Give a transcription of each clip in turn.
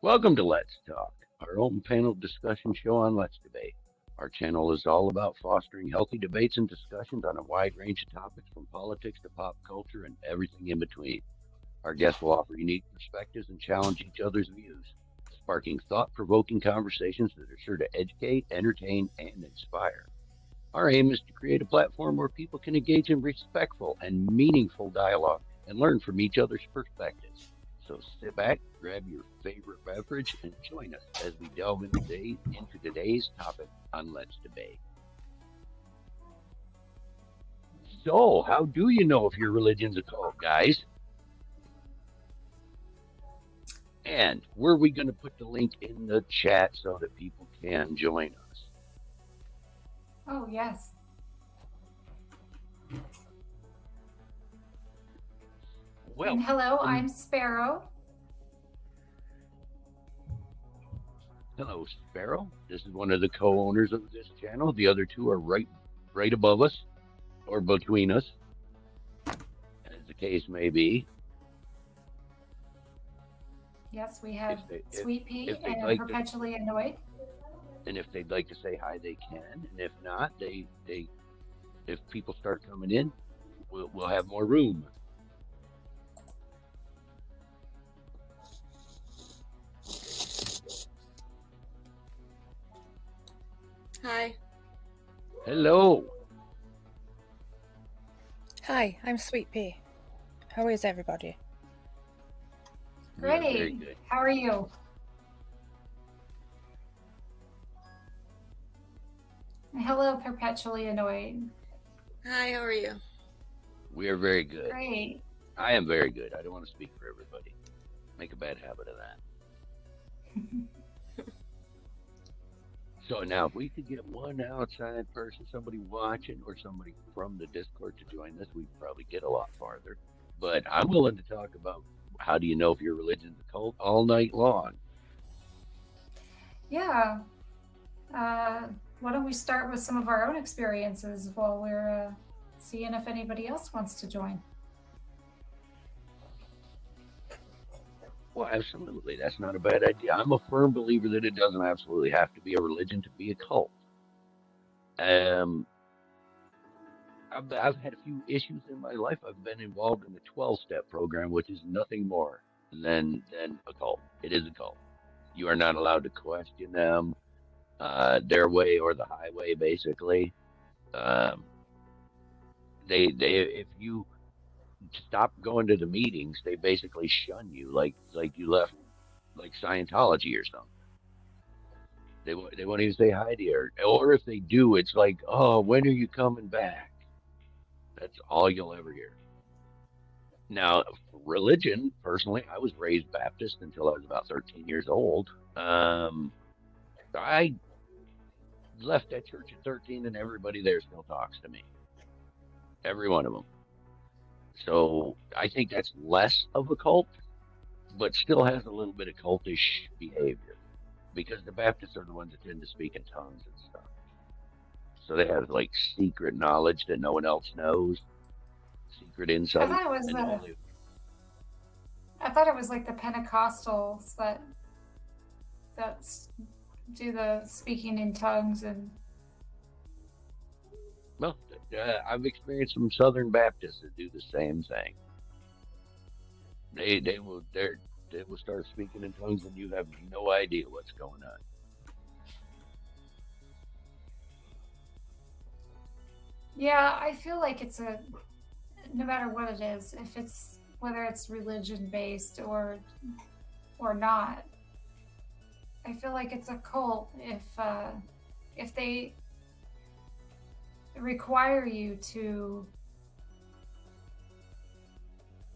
Welcome to Let's Talk, our open panel discussion show on Let's Debate. Our channel is all about fostering healthy debates and discussions on a wide range of topics from politics to pop culture and everything in between. Our guests will offer unique perspectives and challenge each other's views, sparking thought provoking conversations that are sure to educate, entertain, and inspire. Our aim is to create a platform where people can engage in respectful and meaningful dialogue and learn from each other's perspectives. So sit back, grab your favorite beverage, and join us as we delve into today's topic on Let's Debate. So, how do you know if your religion's a cult, guys? And were we going to put the link in the chat so that people can join us? Oh, yes. Well, and hello, I'm Sparrow. Hello, Sparrow. This is one of the co-owners of this channel. The other two are right above us or between us, as the case may be. Yes, we have Sweet Pea and like Perpetually Annoyed. And if they'd like to say hi, they can. And if not, if people start coming in, we'll have more room. Hi. Hello. Hi, I'm Sweet Pea. How is everybody? Great. Very good. How are you? And hello, Perpetually Annoyed. Hi, how are you? We are very good. Great. I am very good. I don't want to speak for everybody. Make a bad habit of that. So now, if we could get one outside person, somebody watching, or somebody from the Discord to join us, we'd probably get a lot farther. But I'm willing to talk about how do you know if your religion's a cult all night long. Yeah. Why don't we start with some of our own experiences while we're seeing if anybody else wants to join? Well, absolutely. That's not a bad idea. I'm a firm believer that it doesn't absolutely have to be a religion to be a cult. I've had a few issues in my life. I've been involved in the 12-step program, which is nothing more than a cult. It is a cult. You are not allowed to question them, their way or the highway, basically. If you stop going to the meetings, they basically shun you, like you left, like Scientology or something. They won't even say hi to you, or if they do, it's like, oh, when are you coming back? That's all you'll ever hear. Now, religion, personally, I was raised Baptist until I was about 13 years old. I left that church at 13, and everybody there still talks to me. Every one of them. So I think that's less of a cult, but still has a little bit of cultish behavior because the Baptists are the ones that tend to speak in tongues and stuff. So they have like secret knowledge that no one else knows, secret insight. I thought it was like the Pentecostals that do the speaking in tongues and. Well, I've experienced some Southern Baptists that do the same thing. They will start speaking in tongues and you have no idea what's going on. Yeah, I feel like it's no matter what it is, whether it's religion based or not, I feel like it's a cult if they require you to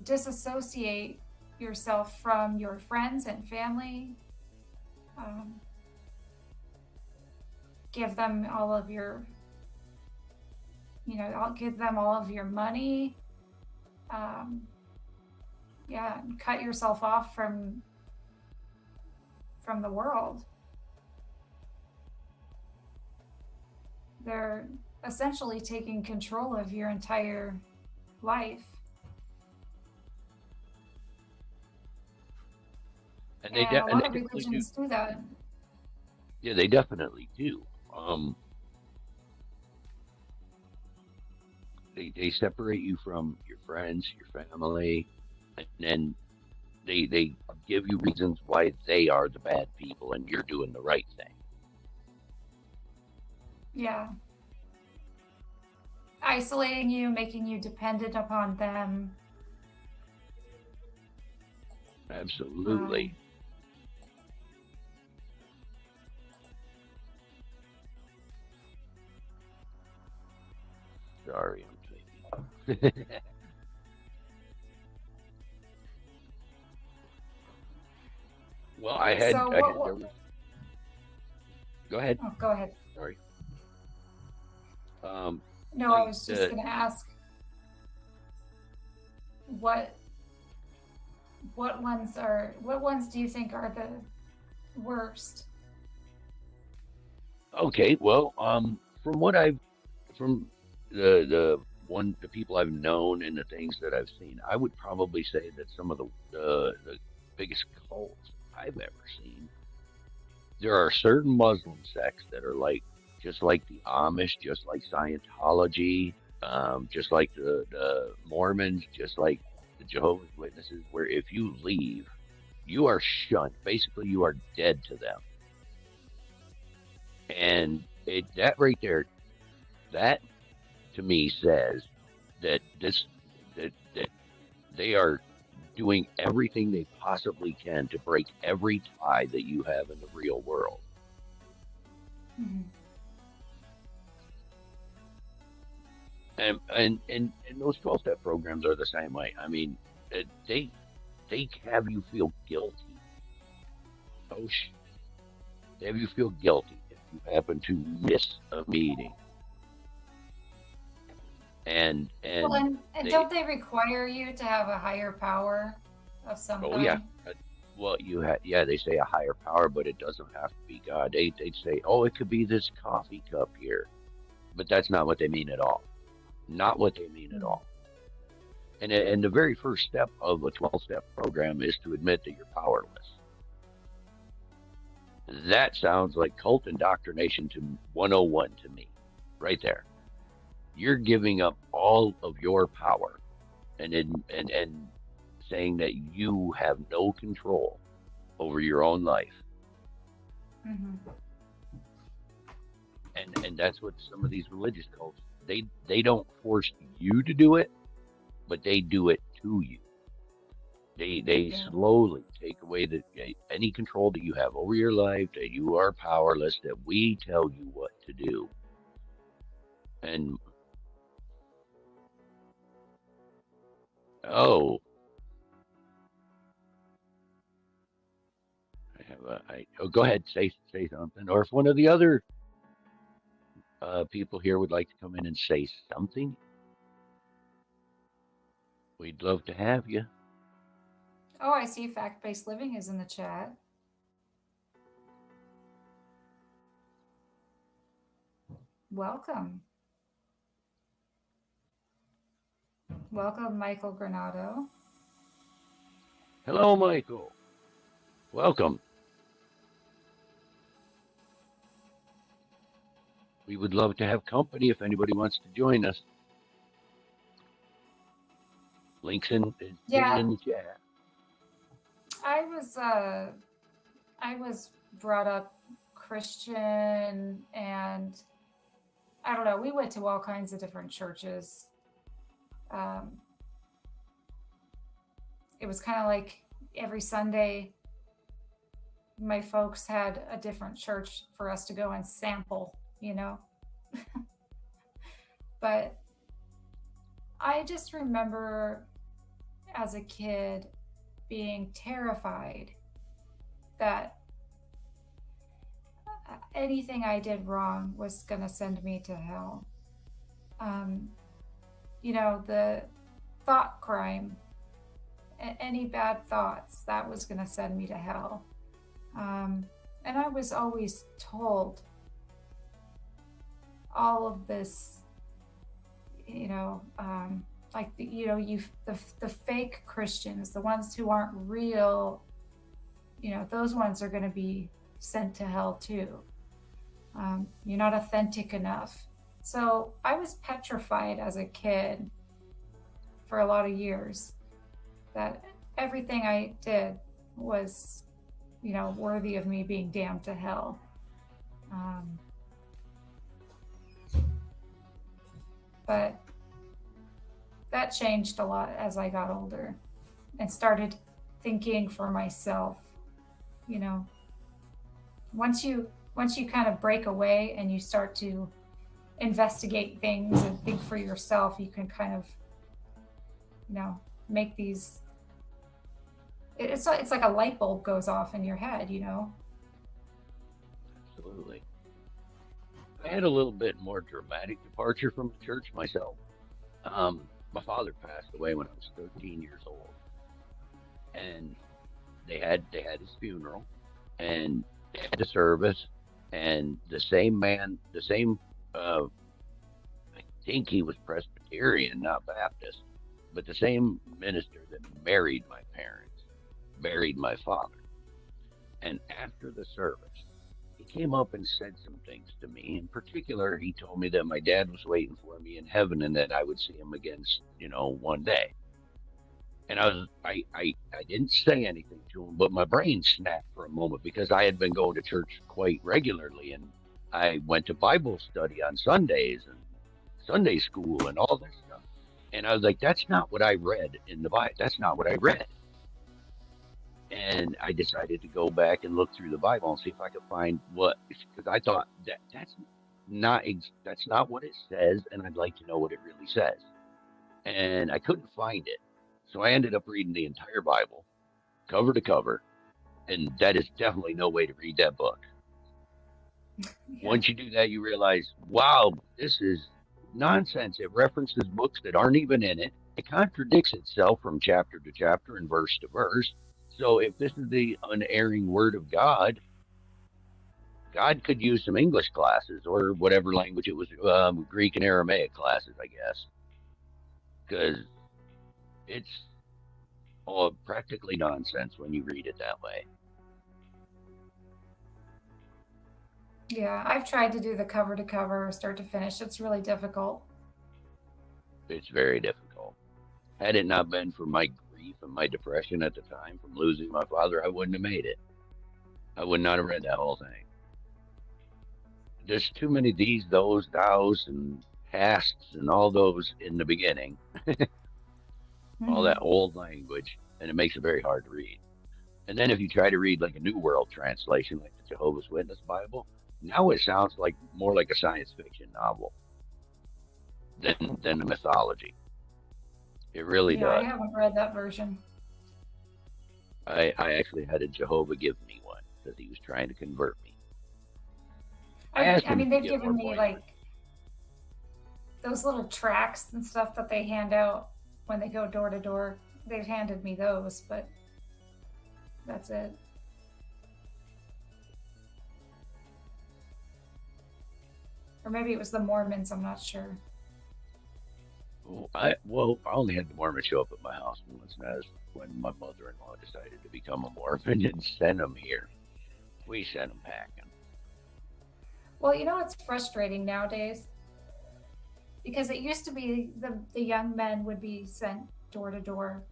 disassociate yourself from your friends and family, give them all of your, I'll give them all of your money, and cut yourself off from the world. They're essentially taking control of your entire life. And And a and lot they of definitely do. religions do that. Yeah, they definitely do. They separate you from your friends, your family, and then they give you reasons why they are the bad people and you're doing the right thing. Yeah. Isolating you, making you dependent upon them. Absolutely. Sorry, I'm typing. Well, So I what, had what there was. Go ahead. oh, go ahead. Sorry. Um, No, I like was just going to ask what what ones do you think are the worst? okay, well, from what I've from the people I've known and the things that I've seen, I would probably say that some of the biggest cults I've ever seen. There are certain Muslim sects that are like just like the Amish, just like Scientology, just like the Mormons, just like the Jehovah's Witnesses, where if you leave, you are shunned. Basically, you are dead to them. And that right there, that to me says that that they are doing everything they possibly can to break every tie that you have in the real world. Mm-hmm. And those 12-step programs are the same way. I mean, they have you feel guilty. Oh, they have you feel guilty if you happen to miss a meeting. Well, And and they don't they require you to have a higher power of some oh yeah, kind? well you had yeah they say a higher power, but it doesn't have to be God. They'd say oh it could be this coffee cup here, but that's not what they mean at all. Not what they mean at Mm. all. And the very first step of a 12-step program is to admit that you're powerless. That sounds like cult indoctrination to 101 to me, right there. You're giving up all of your power and saying that you have no control over your own life. Mm-hmm. And that's what some of these religious cults they don't force you to do it, but they do it to you. They Yeah. slowly take away any control that you have over your life, that you are powerless, that we tell you what to do. And oh, oh, go ahead, say something. Or if one of the other people here would like to come in and say something, we'd love to have you. Oh, I see. Fact-based living is in the chat. Welcome, welcome, Michael Granado. Hello, Michael. Welcome. We would love to have company if anybody wants to join us. Links is pinned Yeah, in the chat. I was uh, I was brought up Christian, and I don't know. We went to all kinds of different churches. Um, it was kind of like every Sunday, my folks had a different church for us to go and sample, you know. But I just remember as a kid being terrified that anything I did wrong was going to send me to hell. Um, you know, the thought crime, any bad thoughts, that was going to send me to hell. And I was always told all of this, you know, like the, you know, the fake Christians, the ones who aren't real, those ones are going to be sent to hell too. You're not authentic enough. So I was petrified as a kid for a lot of years that everything I did was, worthy of me being damned to hell. Um, but that changed a lot as I got older and started thinking for myself. You know, once you kind of break away and you start to investigate things and think for yourself, you can kind of, make these. It's like a light bulb goes off in your head. Absolutely. I had a little bit more dramatic departure from the church myself. My father passed away when I was 13 years old, and they had his funeral, and they had the service, and the same man, the same, uh, I think he was Presbyterian, not Baptist, but the same minister that married my parents married my father. And after the service, he came up and said some things to me. In particular, he told me that my dad was waiting for me in heaven and that I would see him again, one day. And I didn't say anything to him, but my brain snapped for a moment because I had been going to church quite regularly, and I went to Bible study on Sundays and Sunday school and all this stuff. And I was like, that's not what I read in the Bible. That's not what I read. And I decided to go back and look through the Bible and see if I could find what, because I thought that's not what it says, and I'd like to know what it really says. And I couldn't find it, so I ended up reading the entire Bible, cover to cover, and that is definitely no way to read that book. Yeah. Once you do that, you realize, wow, this is nonsense. It references books that aren't even in it. It contradicts itself from chapter to chapter and verse to verse. So if this is the unerring word of God, God could use some English classes or whatever language it was, Greek and Aramaic classes, I guess, because it's all practically nonsense when you read it that way. Yeah, I've tried to do the cover to cover, start to finish. It's really difficult. It's very difficult. Had it not been for my grief and my depression at the time from losing my father, I wouldn't have made it. I would not have read that whole thing. There's too many these, those, thous, and hasts, and all those in the beginning. All that old language, and it makes it very hard to read. And then if you try to read like a New World translation, like the Jehovah's Witness Bible, now it sounds like more like a science fiction novel than a mythology. It really Yeah, I does. haven't read that version. I actually had a Jehovah give me one because he was trying to convert me. I asked I him mean, to they've get more given me points. like those little tracts and stuff that they hand out when they go door to door. They've handed me those, but that's it. Or maybe it was the Mormons, I'm not sure. I only had the Mormon show up at my house once, and that was when my mother-in-law decided to become a Mormon and send them here. We sent them packing. Well, it's frustrating nowadays because it used to be the young men would be sent door to door,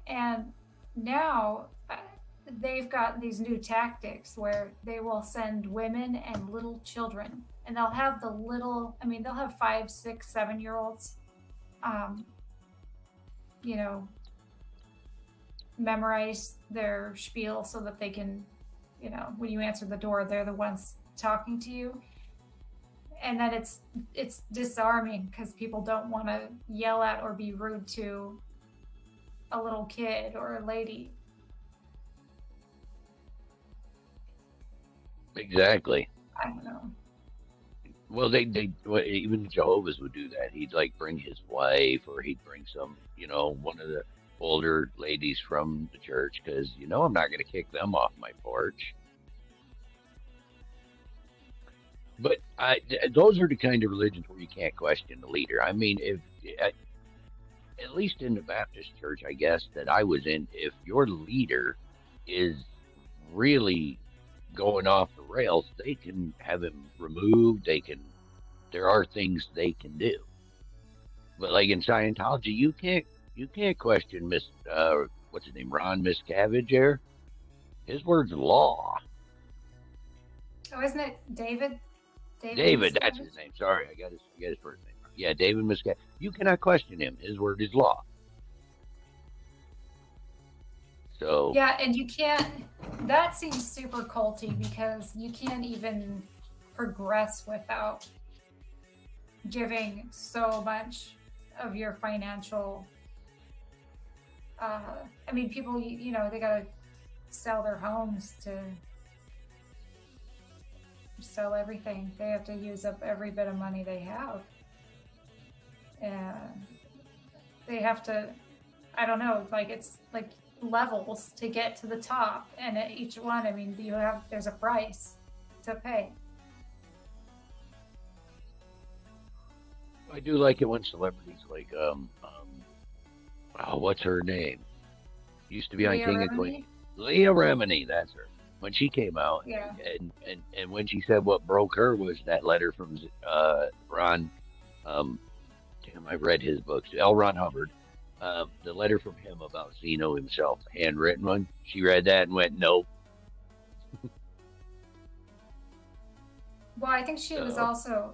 and now they've got these new tactics where they will send women and little children, and they'll have they'll have 5, 6, 7 year olds, um, you know, memorize their spiel so that they can, when you answer the door, they're the ones talking to you. And then it's disarming because people don't want to yell at or be rude to a little kid or a lady. Exactly. I don't know. Well, even Jehovah's would do that. He'd like bring his wife, or he'd bring some, one of the older ladies from the church, because I'm not going to kick them off my porch. But those are the kind of religions where you can't question the leader. I mean, if at least in the Baptist church, I guess that I was in, if your leader is really going off the rails, they can have him removed. There are things they can do. But like in Scientology, you can't question what's his name, Ron Miscavige there. His word's law. Oh, isn't it David? David, that's his name. Sorry, I got his first name. Yeah, David Miscavige. You cannot question him. His word is law. So yeah, and you can't. That seems super culty because you can't even progress without giving so much of your financial. I mean, people, they gotta sell their homes to sell everything. They have to use up every bit of money they have, and they have to. I don't know, like it's like levels to get to the top, and at each one, I mean, there's a price to pay. I do like it when celebrities like what's her name? Used to be on Leah King of Remini? Queens. Leah Remini, that's her. When she came out, Yeah. and when she said what broke her was that letter from Ron. Damn, I've read his books. L. Ron Hubbard. The letter from him about Zeno himself, the handwritten one. She read that and went, nope. Well, I think she was So,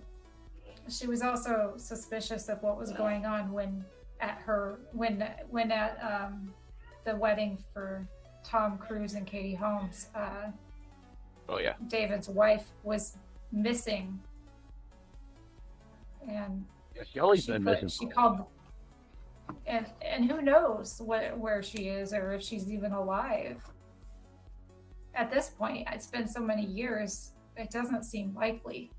also suspicious of what was going on when at the wedding for Tom Cruise and Katie Holmes. oh yeah, David's wife was missing, and yeah. Shelly's been missing. she called, and who knows where she is or if she's even alive. At this point, it's been so many years, it doesn't seem likely.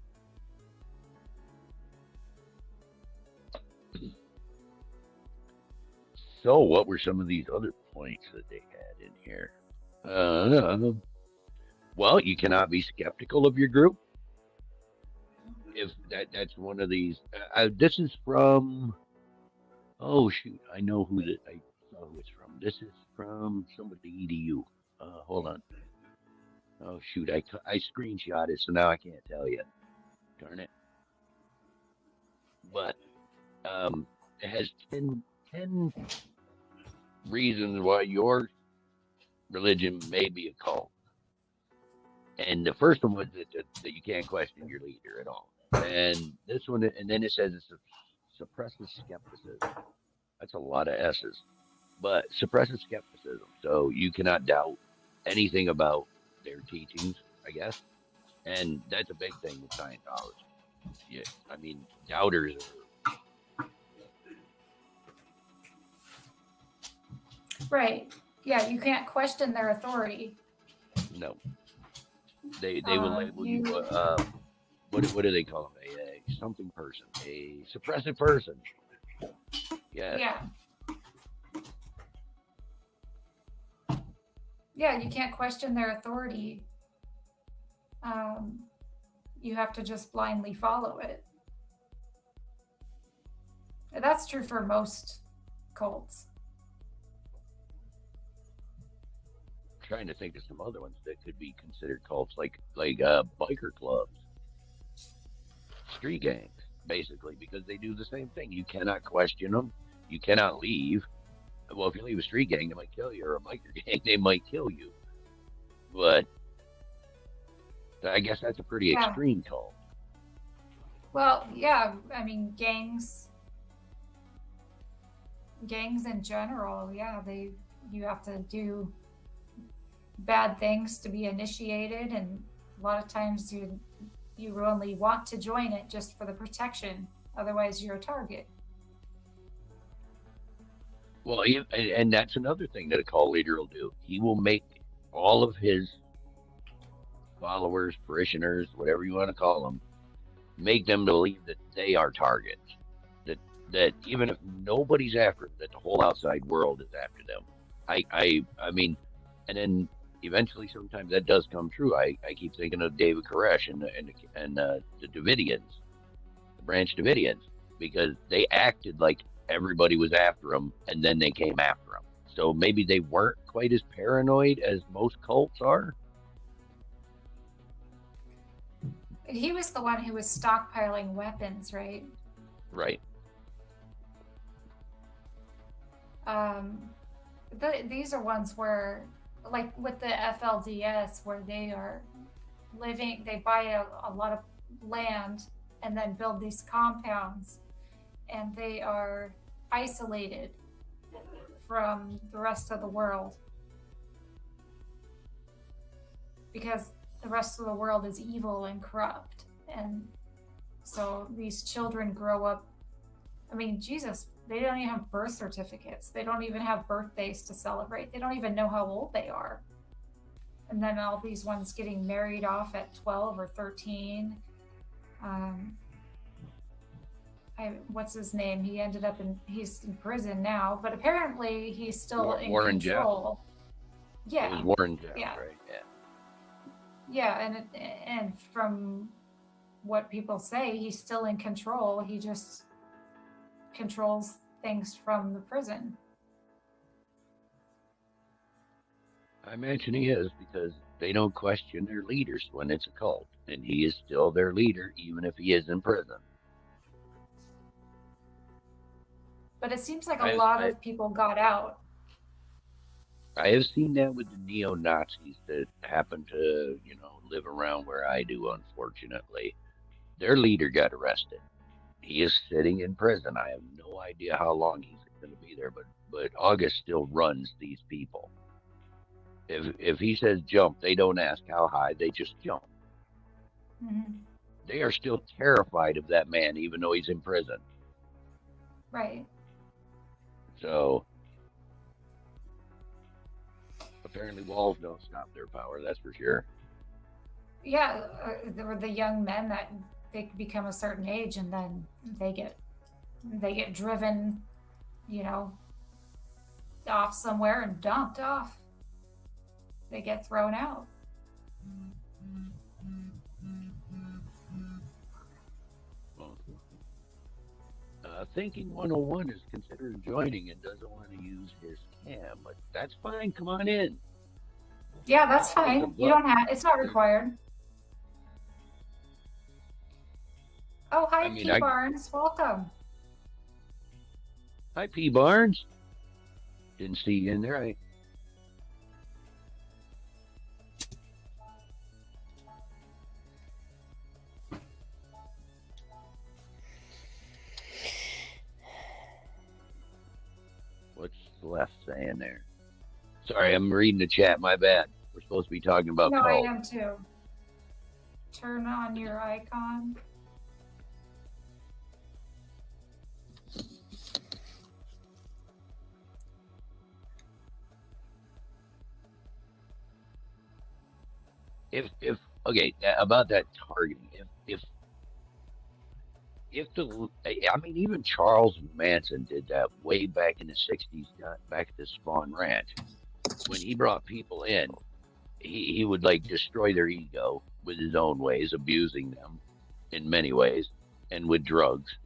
So, what were some of these other points that they had in here? Well, you cannot be skeptical of your group. If that's one of these. This is from. Oh shoot, I know I know who it's from. This is from somebody EDU. Hold on. Oh shoot, I screenshot it, so now I can't tell you. Darn it. But it has 10 reasons why your religion may be a cult. And the first one was that you can't question your leader at all. And this one, and then it says it's suppresses skepticism. That's a lot of S's, but suppresses skepticism. So you cannot doubt anything about their teachings, I guess. And that's a big thing with Scientology. Yeah, I mean, doubters are. Right. Yeah, you can't question their authority. No. They will label you what do they call them? A something person, a suppressive person. Yes. Yeah. Yeah, you can't question their authority. You have to just blindly follow it. And that's true for most cults. I'm trying to think of some other ones that could be considered cults, like biker clubs, street gangs, basically, because they do the same thing. You cannot question them. You cannot leave. Well, if you leave a street gang, they might kill you, or a biker gang, they might kill you. But I guess that's a pretty extreme cult. Well, yeah, I mean, gangs in general, yeah, you have to do bad things to be initiated, and a lot of times you only want to join it just for the protection, otherwise you're a target. Well, and that's another thing that a cult leader will do. He will make all of his followers, parishioners, whatever you want to call them, make them believe that they are targets. That even if nobody's after them, that the whole outside world is after them. I mean, and then eventually, sometimes that does come true. I keep thinking of David Koresh and the Davidians, the Branch Davidians, because they acted like everybody was after them, and then they came after them. So maybe they weren't quite as paranoid as most cults are. He was the one who was stockpiling weapons, right? Right. These are ones where, like with the FLDS, where they are living, they buy a lot of land and then build these compounds, and they are isolated from the rest of the world because the rest of the world is evil and corrupt. And so these children grow up. I mean, Jesus, they don't even have birth certificates. They don't even have birthdays to celebrate. They don't even know how old they are. And then all these ones getting married off at 12 or 13. What's his name? He ended up he's in prison now, but apparently he's still in Warren control. Jeff. Yeah. It was Warren Jeff, yeah. right? Yeah. Yeah, and from what people say, he's still in control. He just controls things from the prison. I imagine he is, because they don't question their leaders when it's a cult, and he is still their leader even if he is in prison. But it seems like a lot of people got out. I have seen that with the neo-Nazis that happen to, live around where I do, unfortunately. Their leader got arrested. He is sitting in prison. I have no idea how long he's going to be there, but August still runs these people. If he says jump, they don't ask how high, they just jump. Mm-hmm. They are still terrified of that man, even though he's in prison. Right. So apparently walls don't stop their power, that's for sure. Yeah, there were the young men that they become a certain age and then they get driven, off somewhere and dumped off. They get thrown out. Thinking 101 is considering joining and doesn't want to use his cam, but that's fine. Come on in. Yeah, that's fine. You don't have. It's not required. Oh, hi, P. Barnes. Welcome. Hi, P. Barnes. Didn't see you in there. What's left saying there? Sorry, I'm reading the chat. My bad. We're supposed to be talking about No, cult. I am too. Turn on your icon. If okay, about that targeting, even Charles Manson did that way back in the 60s, back at the Spawn Ranch. When he brought people in, he would like destroy their ego with his own ways, abusing them in many ways, and with drugs.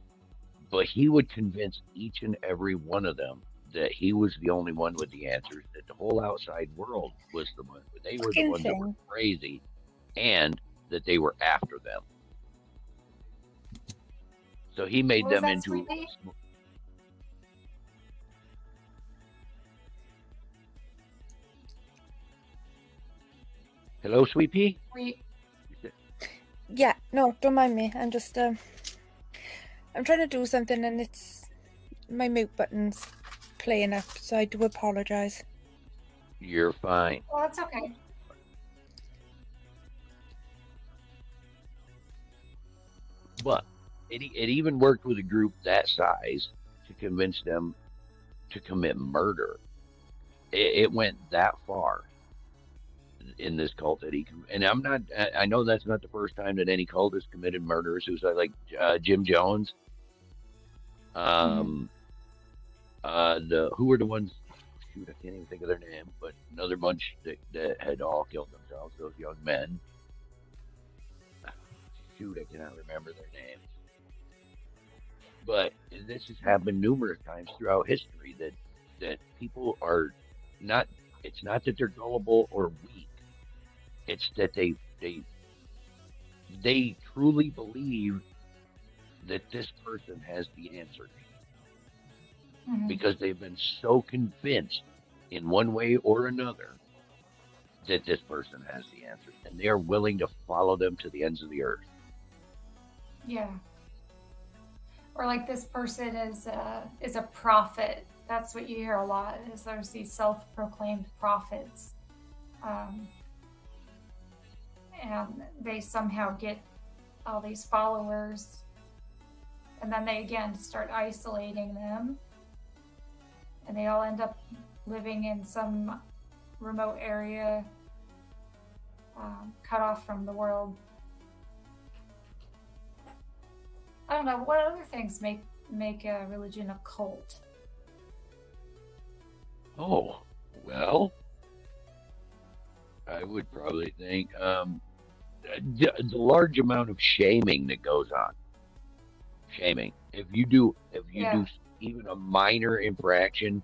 But he would convince each and every one of them that he was the only one with the answers, that the whole outside world was the one, they were the ones that were crazy, and that they were after them. So he made them into. Hello, Sweet Pea? Yeah, no, don't mind me. I'm just I'm trying to do something and it's my mute button's playing up, so I do apologize. You're fine. Well, that's okay. But it even worked with a group that size to convince them to commit murder. It went that far in this cult that and I know that's not the first time that any cult has committed murder suicide, like Jim Jones. Who were the ones? Shoot, I can't even think of their name, but another bunch that had all killed themselves. Those young men. Shoot, I cannot remember their names. But this has happened numerous times throughout history, that that people are not. It's not that they're gullible or weak. It's that they truly believe that this person has the answer Hmm. because they've been so convinced in one way or another that this person has the answers, and they are willing to follow them to the ends of the earth. Yeah. Or like this person is a prophet. That's what you hear a lot. Is there's these self-proclaimed prophets, um, and they somehow get all these followers, and then they again start isolating them, and they all end up living in some remote area, cut off from the world. I don't know what other things make a religion a cult. Oh, well, I would probably think the large amount of shaming that goes on. Shaming. If you do Yeah, even a minor infraction,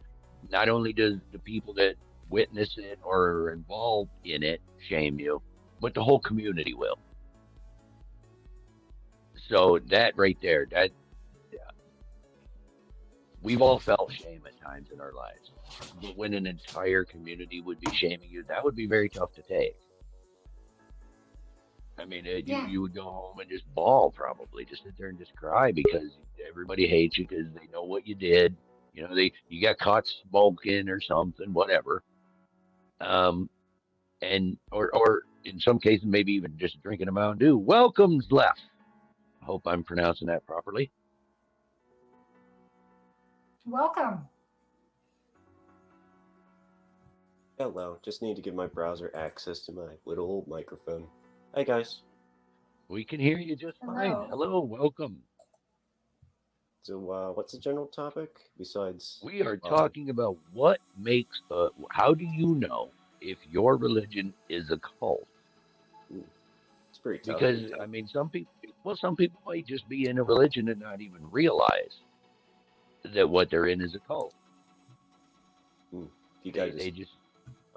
not only does the people that witness it or are involved in it shame you, but the whole community will. So that right there, that we've all felt shame at times in our lives. But when an entire community would be shaming you, that would be very tough to take. I mean, yeah, you would go home and just bawl probably, just sit there and just cry because everybody hates you because they know what you did. You got caught smoking or something, whatever. Um, and or in some cases maybe even just drinking a Mountain Dew. Welcome's left. I hope I'm pronouncing that properly. welcome. Hello, just need to give my browser access to my little old microphone. Hi guys. We can hear you just fine. Hello. Hello, welcome. So, what's the general topic besides? We are talking about what makes. How do you know if your religion is a cult? It's pretty tough. Because I mean, some people might just be in a religion and not even realize that what they're in is a cult. You guys, They just.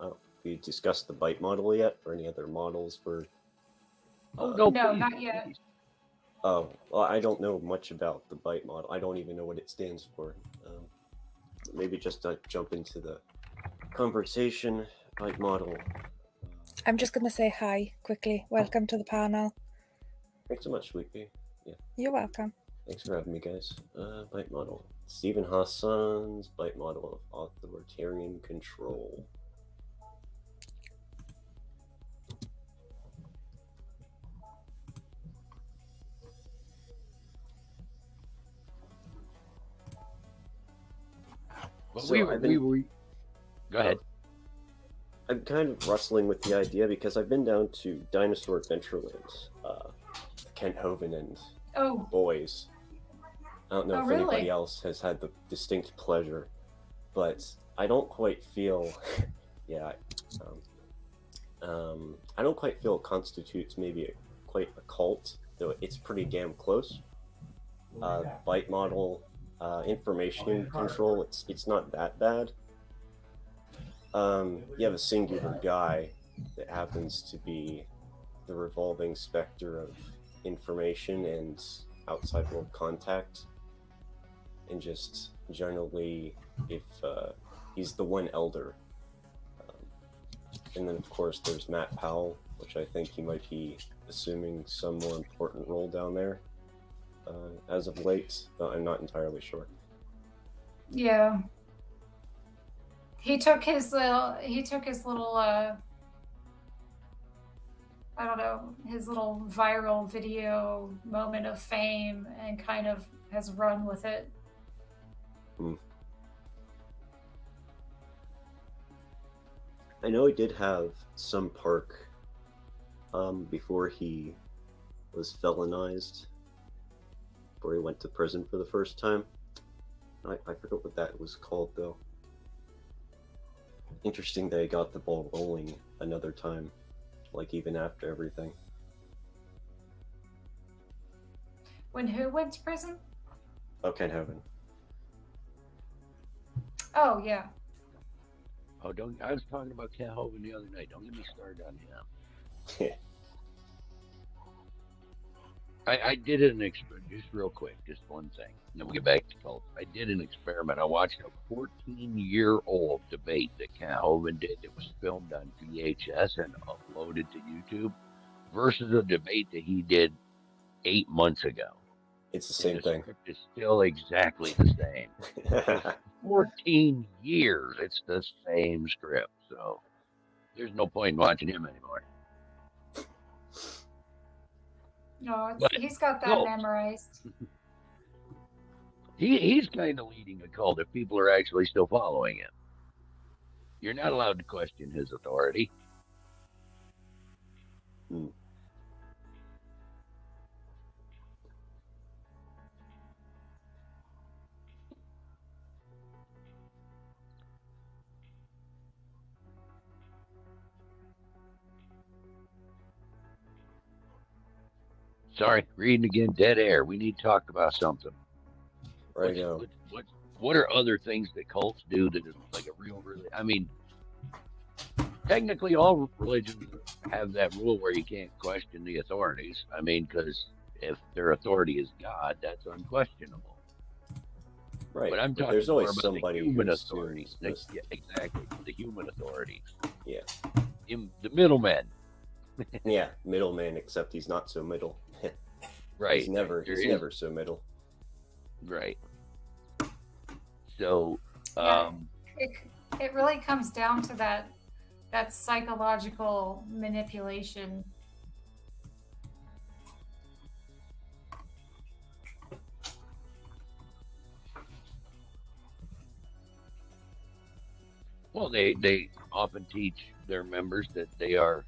have you discussed the bite model yet, or any other models for? Oh no, No, please, not yet. please. Oh, well, I don't know much about the bite model. I don't even know what it stands for. Maybe just jump into the conversation. Bite model. I'm just going to say hi quickly. Welcome to the panel. Thanks so much, Sweetie. Yeah. You're welcome. Thanks for having me, guys. Bite model. Stephen Hassan's bite model of authoritarian control. But So we go ahead. I'm kind of wrestling with the idea because I've been down to Dinosaur Adventureland, Kent Hovind and Oh, boys. I don't know Oh, if really? anybody else has had the distinct pleasure, but I don't quite feel, yeah, I don't quite feel it constitutes maybe quite a cult, though it's pretty damn close. Bite model, information control, it's not that bad. You have a singular guy that happens to be the revolving specter of information and outside world contact, and just generally, if he's the one elder. And then, of course, there's Matt Powell, which I think he might be assuming some more important role down there as of late, but I'm not entirely sure. yeah. He took his little. I don't know, his little viral video moment of fame and kind of has run with it. I know he did have some perk before he was felonized, before he went to prison for the first time. I forgot what that was called, though. Interesting that he got the ball rolling another time, like even after everything. When who went to prison? Oh, Ken Hovind. Oh yeah. Oh, don't. I was talking about Calhoun the other night. Don't get me started on him. I did an experiment, just real quick, just one thing. And then we'll get back to cults. I did an experiment. I watched a 14-year-old debate that Calhoun did that was filmed on VHS and uploaded to YouTube versus a debate that he did 8 months ago. It's the And same the thing. script is still exactly the same. For 14 years, it's the same script. So there's no point in watching him anymore. No, But he's got that cult, memorized. he's kind of leading a cult if people are actually still following him. You're not allowed to question his authority. Hmm. Sorry, reading again, dead air. We need to talk about something. Right now. What are other things that cults do that is like a real, really? I mean, technically, all religions have that rule where you can't question the authorities. I mean, because if their authority is God, that's unquestionable. Right. But I'm But talking there's more always about somebody the human who's authorities. Yeah, exactly, the human authorities. Yeah. The middlemen. Yeah, middleman, except he's not so middle. Right. He's never so middle. Right. So, Yeah, it really comes down to that psychological manipulation. well, they often teach their members that they are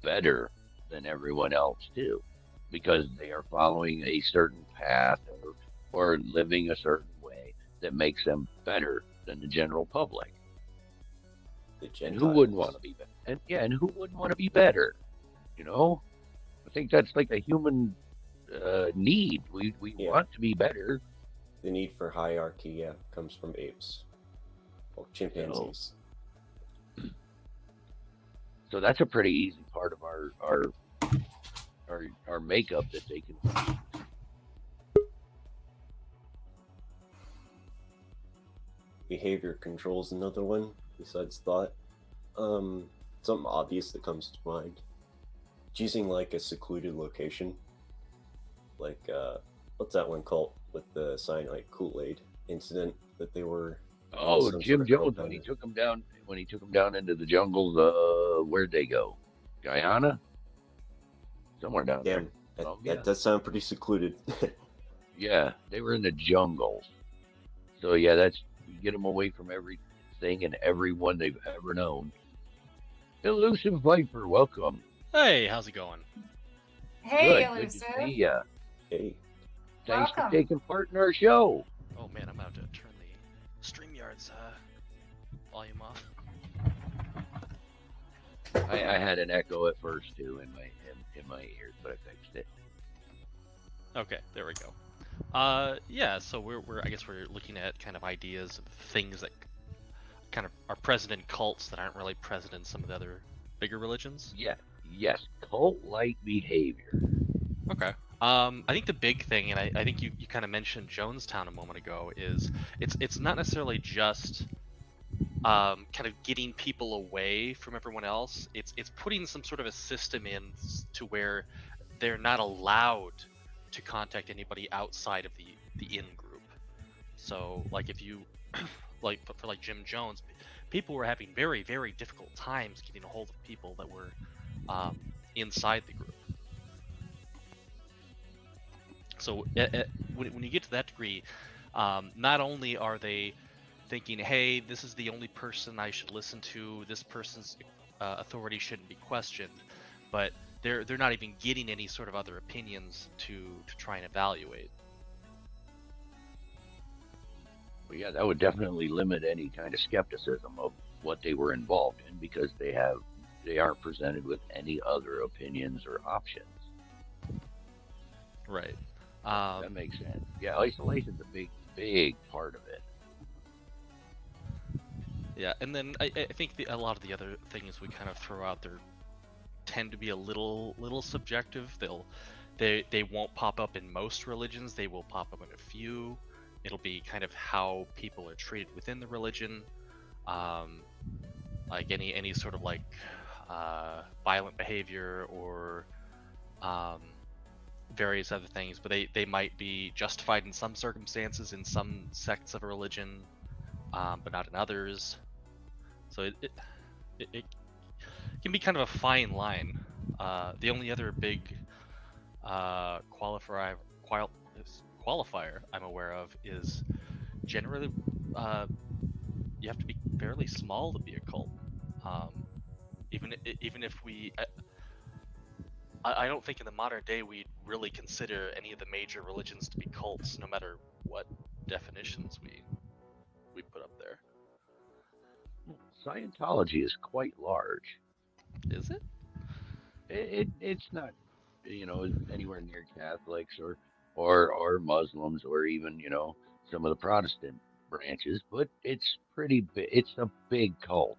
better than everyone else too, because they are following a certain path or living a certain way that makes them better than the general public. The And Gentiles. who wouldn't want to be better? And yeah, and who wouldn't want to be better? You know, I think that's like a human need. We Yeah. want to be better. The need for hierarchy, yeah, comes from apes. Well, chimpanzees. So that's a pretty easy part of our makeup that they can. Behavior control's another one, besides thought. Something obvious that comes to mind. Choosing like a secluded location. Like what's that one called with the cyanide Kool-Aid incident that they were Oh, some Jim sort of Jones compound. when he took them down into the jungles. Where'd they go? Guyana, somewhere down there. Damn, that, Oh, yeah. that does sound pretty secluded. Yeah, they were in the jungles. So yeah, that's you get them away from everything and everyone they've ever known. Elusive Viper, welcome. Hey, how's it going? Hey, Good to Elusive. see ya. Hey, Thanks Welcome. for taking part in our show. Oh man, I'm about to turn the StreamYard's volume off. I had an echo at first too in my ears, but I fixed it. Okay, there we go. Yeah, so we're I guess we're looking at kind of ideas of things that kind of are present in cults that aren't really present in some of the other bigger religions. Yeah, yes, cult-like behavior. Okay. I think the big thing, and I think you kind of mentioned Jonestown a moment ago, is it's not necessarily just kind of getting people away from everyone else. It's putting some sort of a system in to where they're not allowed to contact anybody outside of the in group. So like if you like for like Jim Jones, people were having very, very difficult times getting a hold of people that were inside the group. So when you get to that degree, not only are they thinking, hey, this is the only person I should listen to, this person's authority shouldn't be questioned, but they're not even getting any sort of other opinions to try and evaluate. Well, yeah, that would definitely limit any kind of skepticism of what they were involved in because they aren't presented with any other opinions or options. Right. That makes sense. Yeah, isolation's a big part of it. Yeah, and then I think a lot of the other things we kind of throw out there tend to be a little subjective. They won't pop up in most religions. They will pop up in a few. It'll be kind of how people are treated within the religion, like any sort of like violent behavior or various other things. But they might be justified in some circumstances in some sects of a religion, but not in others. So it can be kind of a fine line. The only other big qualifier I'm aware of is generally you have to be fairly small to be a cult. Even if I don't think in the modern day we'd really consider any of the major religions to be cults, no matter what definitions we put up there. Scientology is quite large. Is it? It's not, anywhere near Catholics or Muslims or even some of the Protestant branches, but it's pretty big. It's a big cult.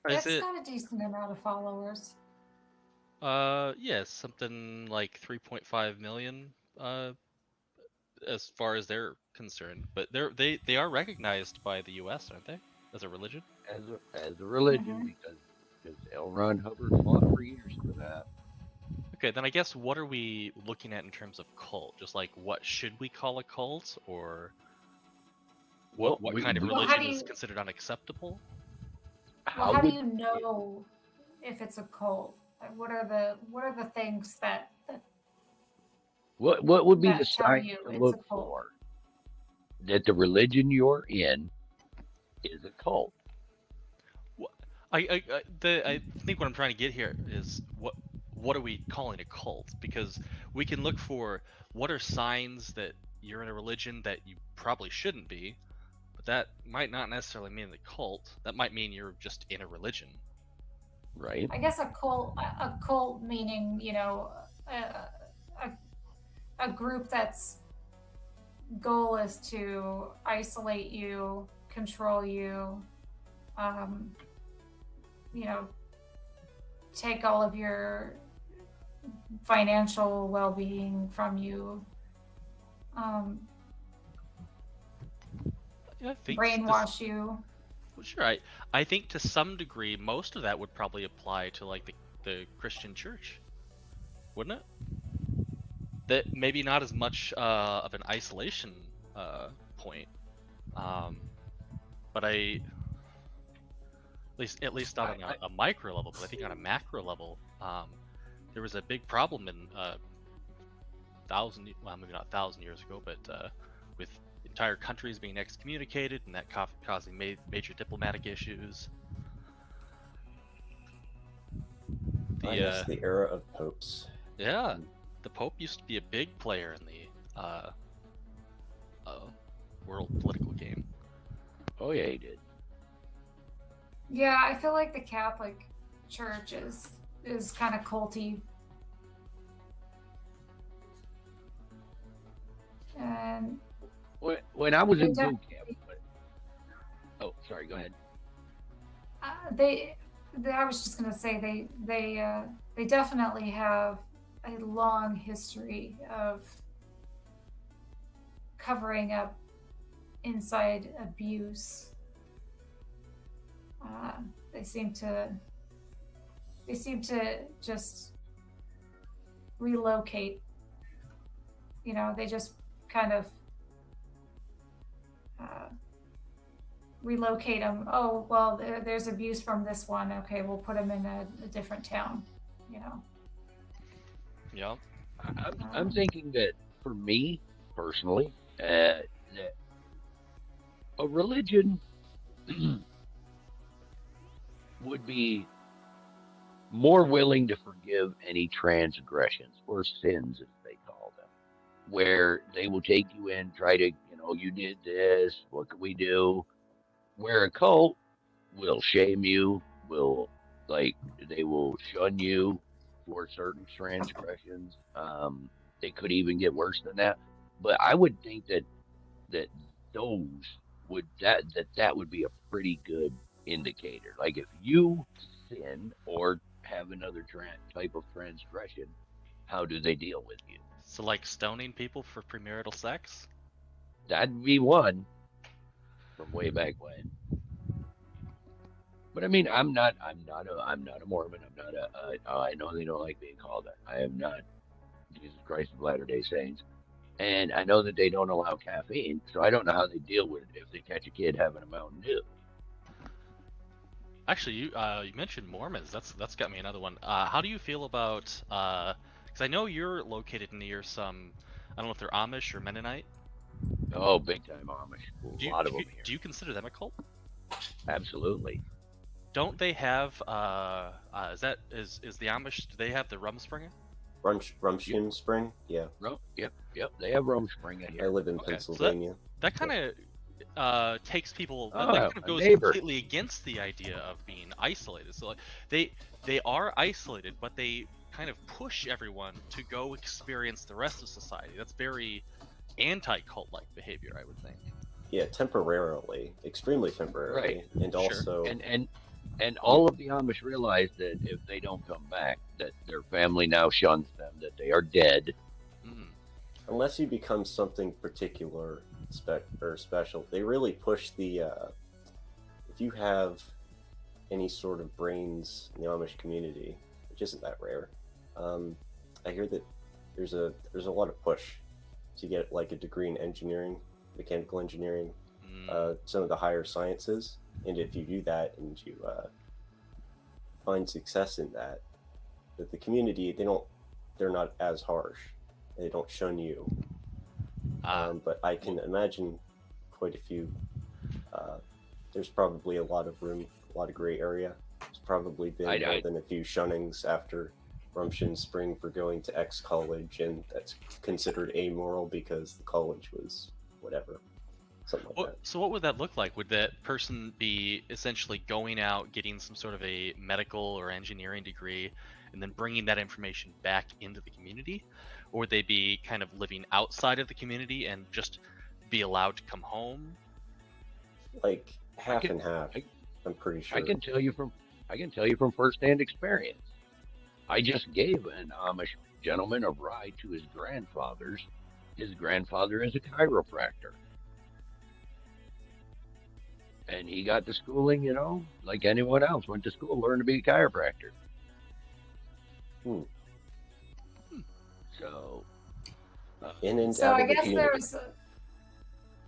Is It's it? got a decent amount of followers. Yeah, something like 3.5 million. As far as they're concerned, but they are recognized by the U.S., aren't they, as a religion? As a religion, Mhm. because L. Ron Hubbard fought for years for that. Okay, then I guess what are we looking at in terms of cult? Just like what should we call a cult, or Well, what kind of Well, how religion do is you considered unacceptable? well how how do would you know if it's a cult? Like, what are the things what would be the that tell signs you to it's a look cult? for that the religion you're in is a cult? I think what I'm trying to get here is what are we calling a cult? Because we can look for what are signs that you're in a religion that you probably shouldn't be, but that might not necessarily mean the cult. That might mean you're just in a religion. Right? I guess a cult meaning, a, a group that's goal is to isolate you, control you, um, you know, take all of your financial well-being from you, um, Yeah, I think brainwash you. well, sure. I think to some degree, most of that would probably apply to like the Christian church, wouldn't it? That maybe not as much of an isolation point, um, but at least not on a micro level, but I think on a macro level, there was a big problem in well, maybe not 1,000 years ago, but with entire countries being excommunicated and that causing major diplomatic issues. Yes, the era of popes. Yeah, the Pope used to be a big player in the world political game. Oh yeah, he did. Yeah, I feel like the Catholic Church is kind of culty. And When I was they in don't- boot camp. Oh, sorry. Go ahead. they I was just gonna say they definitely have a long history of covering up inside abuse. They seem to just relocate. They just kind of relocate them. Oh, well, there's abuse from this one. Okay, we'll put them in a different town. Yeah. I'm thinking that for me personally, that a religion would be more willing to forgive any transgressions or sins, as they call them, where they will take you in, try to, you did this, what can we do? Where a cult will shame you, they will shun you for certain transgressions. It could even get worse than that. But I would think that those would that would be a pretty good indicator. Like if you sin or have another type of transgression, how do they deal with you? So like stoning people for premarital sex? That'd be one from way back when. But I mean, I'm not a Mormon. I'm not I know they don't like being called that. I am not Jesus Christ of Latter-day Saints. And I know that they don't allow caffeine, so I don't know how they deal with it if they catch a kid having a Mountain Dew. Actually, you mentioned Mormons. That's got me another one. How do you feel about? Because I know you're located near some. I don't know if they're Amish or Mennonite. Oh, big time Amish. A lot of them here. Do you consider them a cult? Absolutely. Don't they have? Is the Amish? Do they have the Rumspringa? Rumspring? Yeah. Yep. They have Rumspringa here. I live in Okay, so Pennsylvania. that kind of takes people. That Oh, kind of a goes neighbor. completely against the idea of being isolated. So like, they are isolated, but they kind of push everyone to go experience the rest of society. That's very anti-cult-like behavior, I would think. Yeah, temporarily, extremely temporarily, Right. and Sure. also And all of the Amish realize that if they don't come back, that their family now shuns them, that they are dead. Mm. unless you become something particular or special, they really push the. If you have any sort of brains in the Amish community, which isn't that rare, I hear that there's a lot of push to get like a degree in engineering, mechanical engineering, some of the higher sciences, and if you do that and you find success in that, the community they're not as harsh, they don't shun you. But I can imagine quite a few. There's probably a lot of room, a lot of gray area. There's probably been more than a few shunnings after Rumshin Spring for going to X college, and that's considered amoral because the college was whatever. Something like that. So what would that look like? Would that person be essentially going out, getting some sort of a medical or engineering degree, and then bringing that information back into the community? Or would they be kind of living outside of the community and just be allowed to come home? Like half and half, I'm pretty sure. I can tell you from firsthand experience. I just gave an Amish gentleman a ride to his grandfather's. His grandfather is a chiropractor. And he got to schooling, like anyone else, went to school, learned to be a chiropractor. So, in and So out I of the guess community. there was.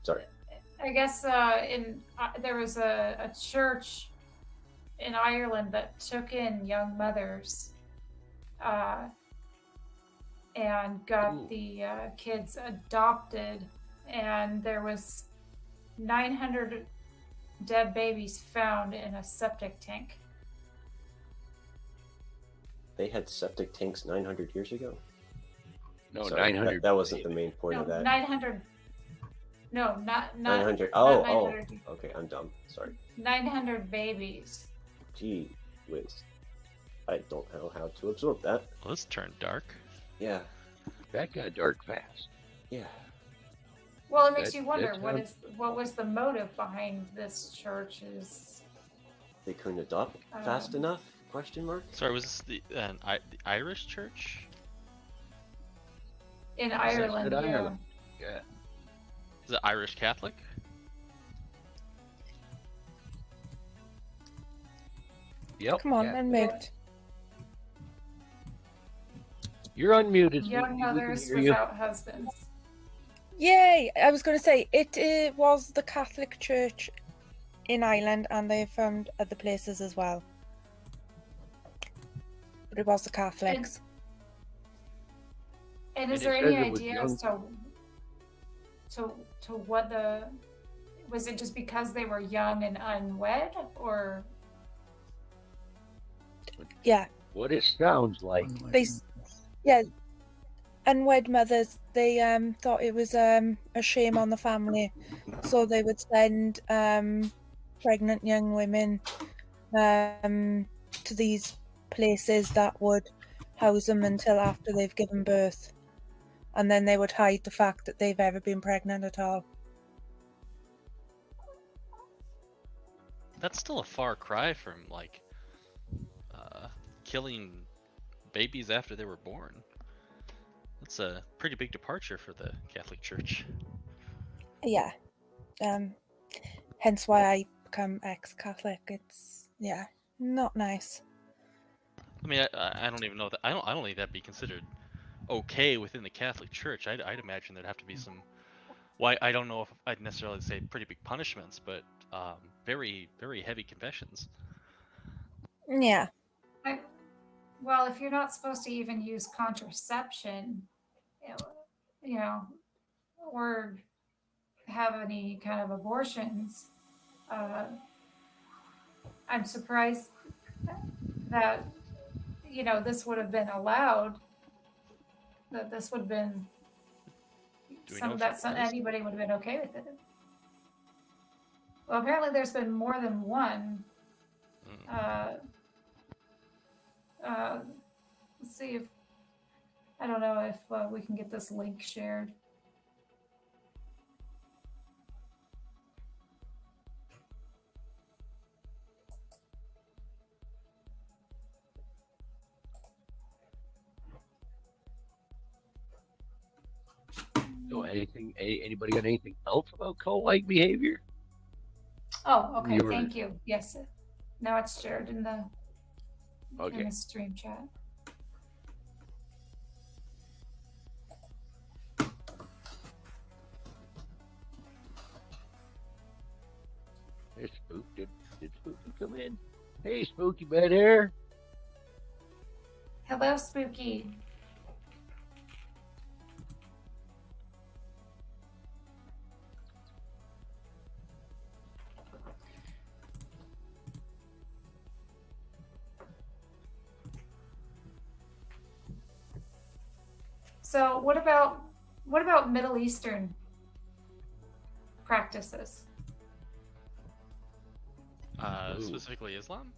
Sorry. I guess there was a church in Ireland that took in young mothers, and got the kids adopted, and there was 900 dead babies found in a septic tank. They had septic tanks 900 years ago? no, Sorry, 900. That wasn't the main point No, of that. 900. No, not 900. not Oh, 900. okay, I'm dumb. Sorry. 900 babies. Gee whiz. I don't know how to absorb that. Well, this turned dark. Yeah. That got dark fast. Yeah. Well, it makes That- you wonder that's what was the motive behind this church? Is They couldn't adopt fast enough? Question mark? Sorry, was this the Irish church? in Yes, Ireland? in Yeah. Ireland. Yeah. Is it Irish Catholic? Yep. Come on, yeah. unmute. You're unmuted. Young Sneaky, we can mothers hear you. without husbands. Yay! I was going to say it was the Catholic Church in Ireland, and they found other places as well. But it was the Catholics. And is And it there says any it was idea as to what was it just because they were young and unwed, or Yeah, What it sounds like. unwed mothers. They thought it was a shame on the family, so they would send pregnant young women to these places that would house them until after they've given birth, and then they would hide the fact that they've ever been pregnant at all. that's still a far cry from like killing babies after they were born. That's a pretty big departure for the Catholic Church. Yeah. Hence why I become ex-Catholic. It's not nice. I mean, I don't even know that. I don't think that'd be considered okay within the Catholic Church. I'd imagine there'd have to be some. Well, I don't know if I'd necessarily say pretty big punishments, but very, very heavy confessions. Yeah. Well, if you're not supposed to even use contraception, you know, or have any kind of abortions, I'm surprised that this would have been allowed. That this would have been anybody would have been okay with it. Well, apparently there's been more than one. Let's see if I don't know if we can get this link shared. So anybody got anything else about cult-like behavior? Oh, okay. Thank you. Yes. Now it's shared in the stream chat. Hey, Spook. Did Spooky come in? Hey, Spooky bed here. Hello, Spooky. So what about Middle Eastern practices? Specifically Islam?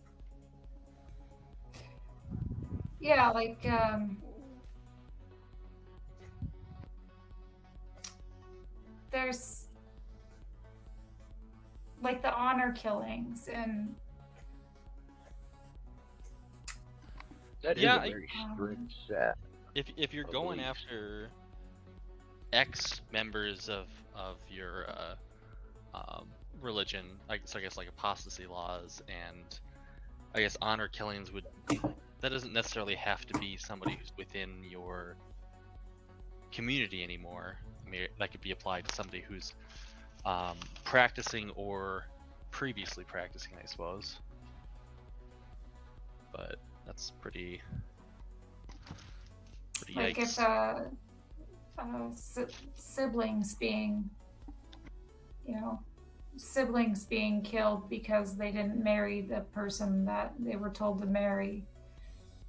Yeah, like there's like the honor killings and that is a very strict set. If you're going after ex members of your religion, I guess like apostasy laws and I guess honor killings that doesn't necessarily have to be somebody who's within your community anymore. I mean, that could be applied to somebody who's practicing or previously practicing, I suppose. But that's pretty like yikes. If siblings being killed because they didn't marry the person that they were told to marry,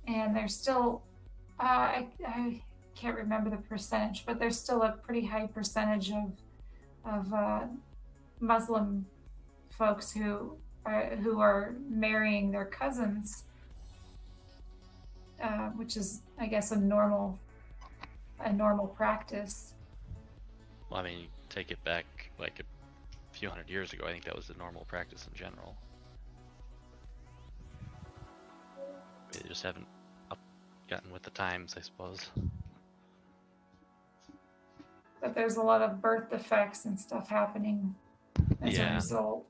and there's still I can't remember the percentage, but there's still a pretty high percentage of Muslim folks who are marrying their cousins, which is, I guess, a normal practice. Well, I mean, take it back like a few hundred years ago. I think that was the normal practice in general. They just haven't gotten with the times, I suppose. But there's a lot of birth defects and stuff happening as a result.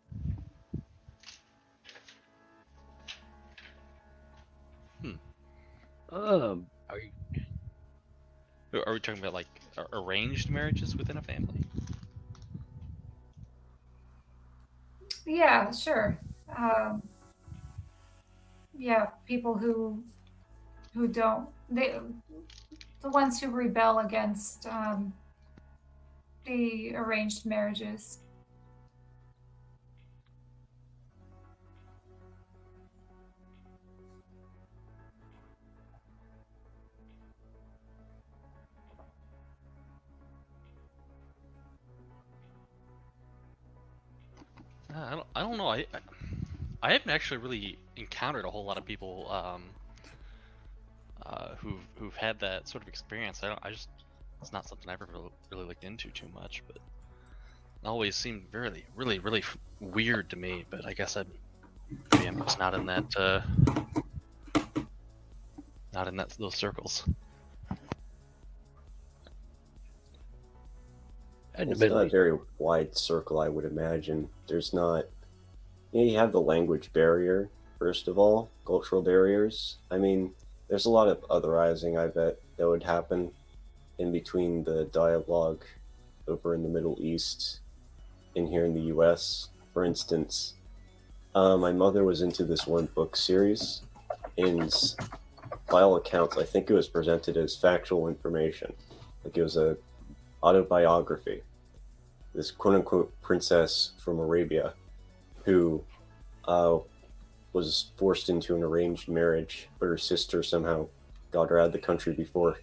Are we talking about like arranged marriages within a family? Yeah, sure. People who don't, the ones who rebel against the arranged marriages. I don't know. I haven't actually really encountered a whole lot of people who've had that sort of experience. It's not something I've ever really looked into too much, but it always seemed really weird to me. But I guess Maybe I'm just not in those circles. And the It's Middle not a East. very wide circle, I would imagine. There's not. You have the language barrier, first of all, cultural barriers. I mean, there's a lot of otherizing, I bet, that would happen in between the dialogue over in the Middle East and here in the US. For instance, my mother was into this one book series, and by all accounts, I think it was presented as factual information. Like it was a autobiography. This quote unquote princess from Arabia who was forced into an arranged marriage, but her sister somehow got her out of the country before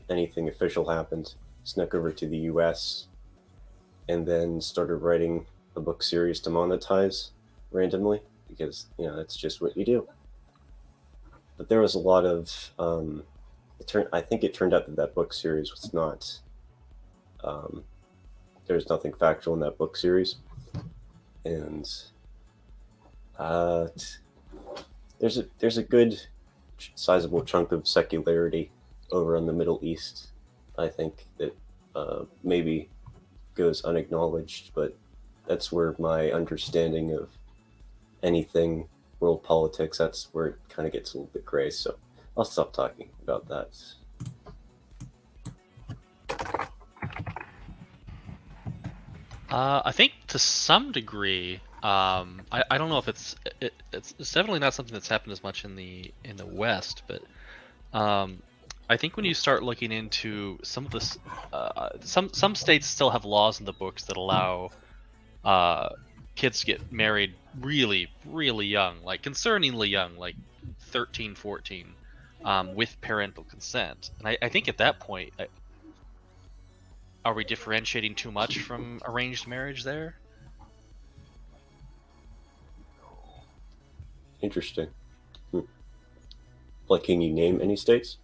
anything official happened, snuck over to the US, and then started writing a book series to monetize randomly because, that's just what you do. But there was a lot of. I think it turned out that book series was not. There's nothing factual in that book series, and there's a good sizable chunk of secularity over in the Middle East. I think that maybe goes unacknowledged, but that's where my understanding of anything world politics, that's where it kind of gets a little bit gray. So I'll stop talking about that. I think to some degree, I don't know if it's definitely not something that's happened as much in the West, but I think when you start looking into some of this, some states still have laws in the books that allow kids to get married really, really young, like concerningly young, like 13, 14, with parental consent. And I think at that point, are we differentiating too much from arranged marriage there? Interesting. Like, can you name any states?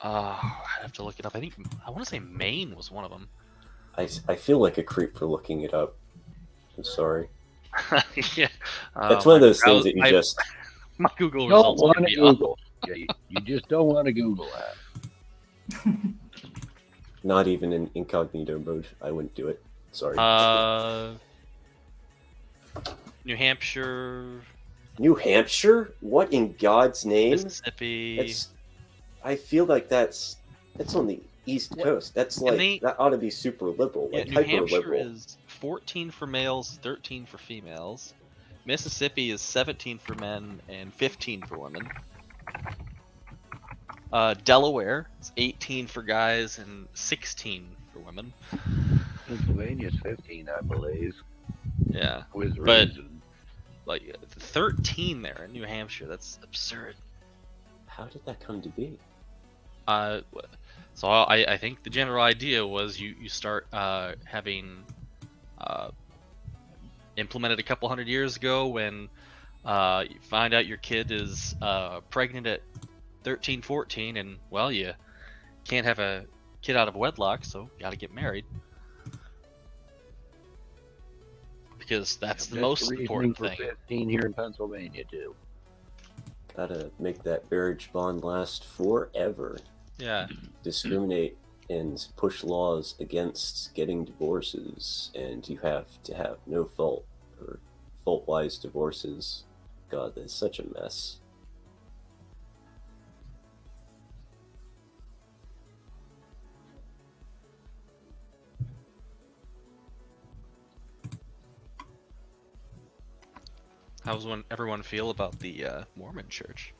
I have to look it up. I want to say Maine was one of them. I feel like a creep for looking it up. I'm sorry. Yeah. That's one of those things that you just. My Google Don't results want would to be off. Google. You just don't want to Google that. Not even in incognito mode. I wouldn't do it. Sorry. New Hampshire, New Hampshire? What in God's name? Mississippi. I feel like that's on the East Coast. That's like that ought to be super liberal, like New hyper Hampshire liberal. is 14 for males, 13 for females. Mississippi is 17 for men and 15 for women. Delaware is 18 for guys and 16 for women. Pennsylvania's 15, I believe. Yeah, With but reason. like 13 there in New Hampshire. That's absurd. How did that come to be? So I think the general idea was you start having implemented a couple hundred years ago when you find out your kid is pregnant at 13, 14, and well, you can't have a kid out of wedlock, so you gotta get married. Because that's the most important thing. 15 here in Pennsylvania, too. Gotta make that marriage bond last forever. Yeah. Discriminate and push laws against getting divorces, and you have to have no fault or fault-wise divorces. God, that's such a mess. How's everyone feel about the Mormon Church?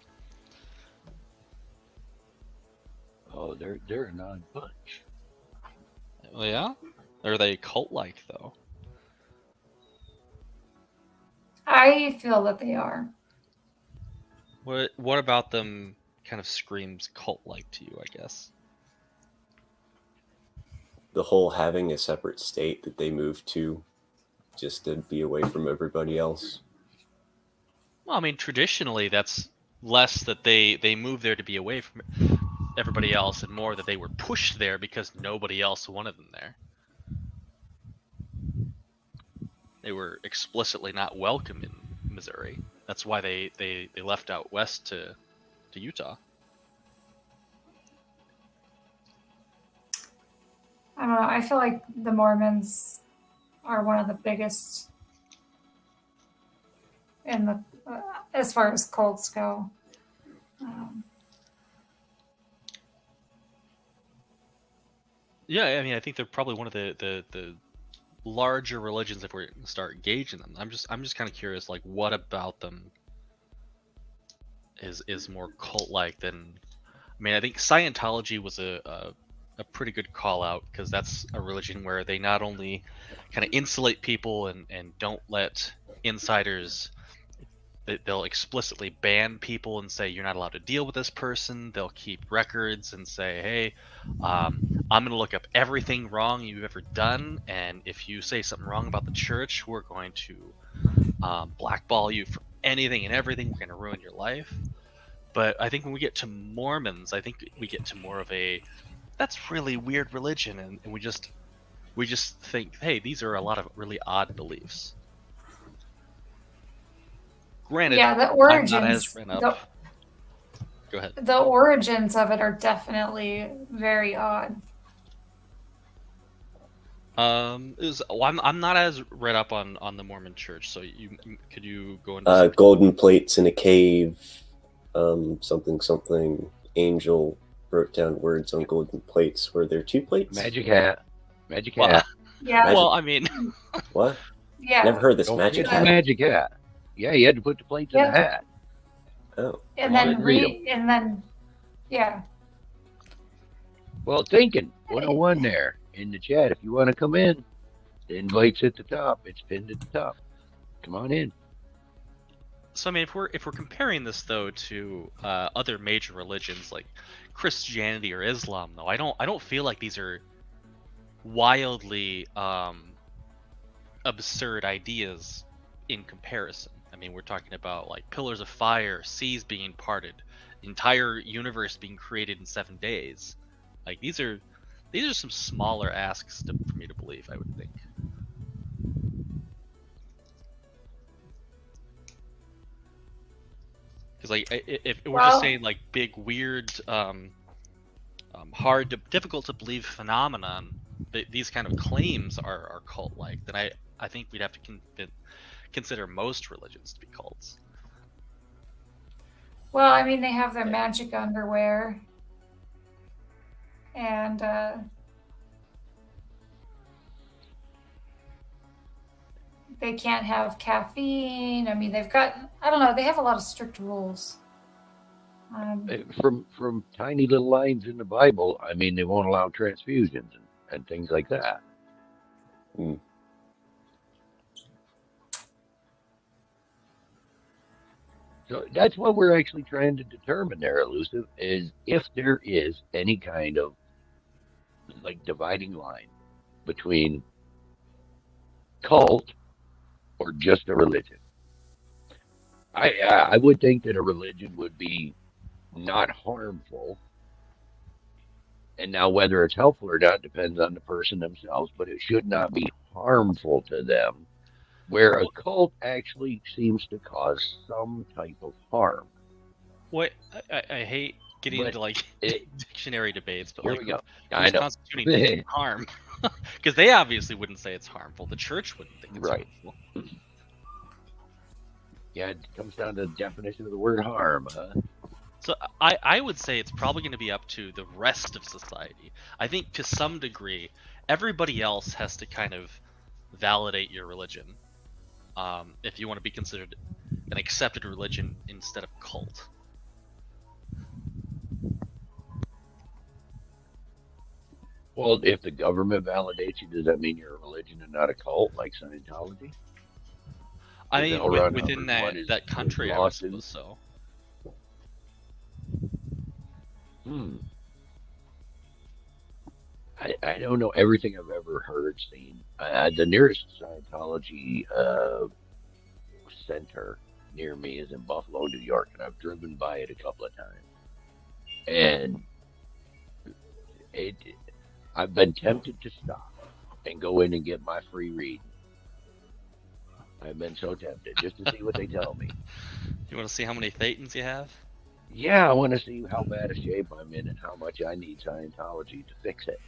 Oh, they're a non-bunch. Well, yeah? Are they cult-like, though? I feel that they are. What about them kind of screams cult-like to you, I guess? The whole having a separate state that they moved to just to be away from everybody else. Well, I mean, traditionally, that's less that they moved there to be away from everybody else and more that they were pushed there because nobody else wanted them there. They were explicitly not welcome in Missouri. That's why they left out west to Utah. I don't know. I feel like the Mormons are one of the biggest in the as far as cults go. Yeah, I mean, I think they're probably one of the larger religions if we're going to start gauging them. I'm just kind of curious, like, what about them is more cult-like than? I mean, I think Scientology was a pretty good call out, because that's a religion where they not only kind of insulate people and don't let insiders. They'll explicitly ban people and say you're not allowed to deal with this person. They'll keep records and say, hey, I'm going to look up everything wrong you've ever done, and if you say something wrong about the church, we're going to blackball you for anything and everything. We're going to ruin your life. But I think when we get to Mormons, I think we get to more of a, that's really weird religion, and we just think, hey, these are a lot of really odd beliefs. Granted, yeah, the I'm origins. not as read up. Go ahead. The origins of it are definitely very odd. I'm not as read up on the Mormon Church, so could you go into golden plates in a cave, something angel wrote down words on golden plates. Were there 2 plates? Magic hat. Yeah. Well, I mean, what? Yeah. Never heard this Don't magic forget the hat. magic hat. Yeah, you had to put the plates in the hat. Oh. And Well, then yeah. Well, thinking 101 there in the chat. If you want to come in, the invite's at the top. It's pinned at the top. Come on in. so I mean, if we're comparing this though to other major religions like Christianity or Islam, though, I don't feel like these are wildly absurd ideas in comparison. I mean, we're talking about like pillars of fire, seas being parted, the entire universe being created in 7 days. Like these are some smaller asks for me to believe, I would think. Because like if we're just saying like big weird, difficult to believe phenomenon, these kind of claims are cult-like, then I think we'd have to consider most religions to be cults. Well, I mean, they have their magic underwear, and they can't have caffeine. I mean, they've got, I don't know, they have a lot of strict rules. From tiny little lines in the Bible, I mean, they won't allow transfusions and things like that. Mm. So that's what we're actually trying to determine there, Elusive, is if there is any kind of like dividing line between cult or just a religion. I would think that a religion would be not harmful. And now whether it's helpful or not depends on the person themselves, but it should not be harmful to them. Where a cult actually seems to cause some type of harm. What I hate getting into like dictionary debates, but here like we go. who's constituting harm? Because they obviously wouldn't say it's harmful. The church wouldn't think it's harmful. Yeah, it comes down to the definition of the word harm. So I would say it's probably going to be up to the rest of society. I think to some degree, everybody else has to kind of validate your religion. If you want to be considered an accepted religion instead of cult. Well, if the government validates you, does that mean you're a religion and not a cult, like Scientology? I mean, within that country, I would suppose so. I don't know everything I've ever heard, seen. The nearest Scientology center near me is in Buffalo, New York, and I've driven by it a couple of times. And I've been tempted to stop and go in and get my free read. I've been so tempted just to see what they tell me. You want to see how many thetans you have? Yeah, I want to see how bad a shape I'm in and how much I need Scientology to fix it.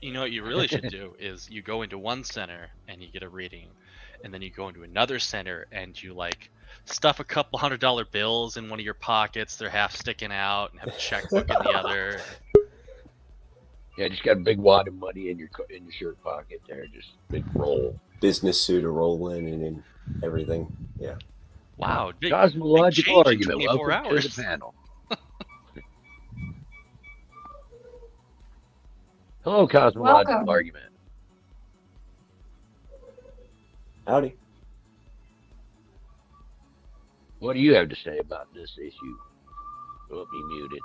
You know what you really should do is you go into one center and you get a reading, and then you go into another center and you like stuff a couple $100 bills in one of your pockets, they're half sticking out, and have a checkbook in the other. Yeah, just got a big wad of money in your shirt pocket there, just big roll. Business suit, a roll in, and everything. Yeah. Wow, big Cosmological change in argument. 24 Welcome hours. to the panel. Hello, cosmological Welcome. argument. Howdy. What do you have to say about this issue? Oh, be muted.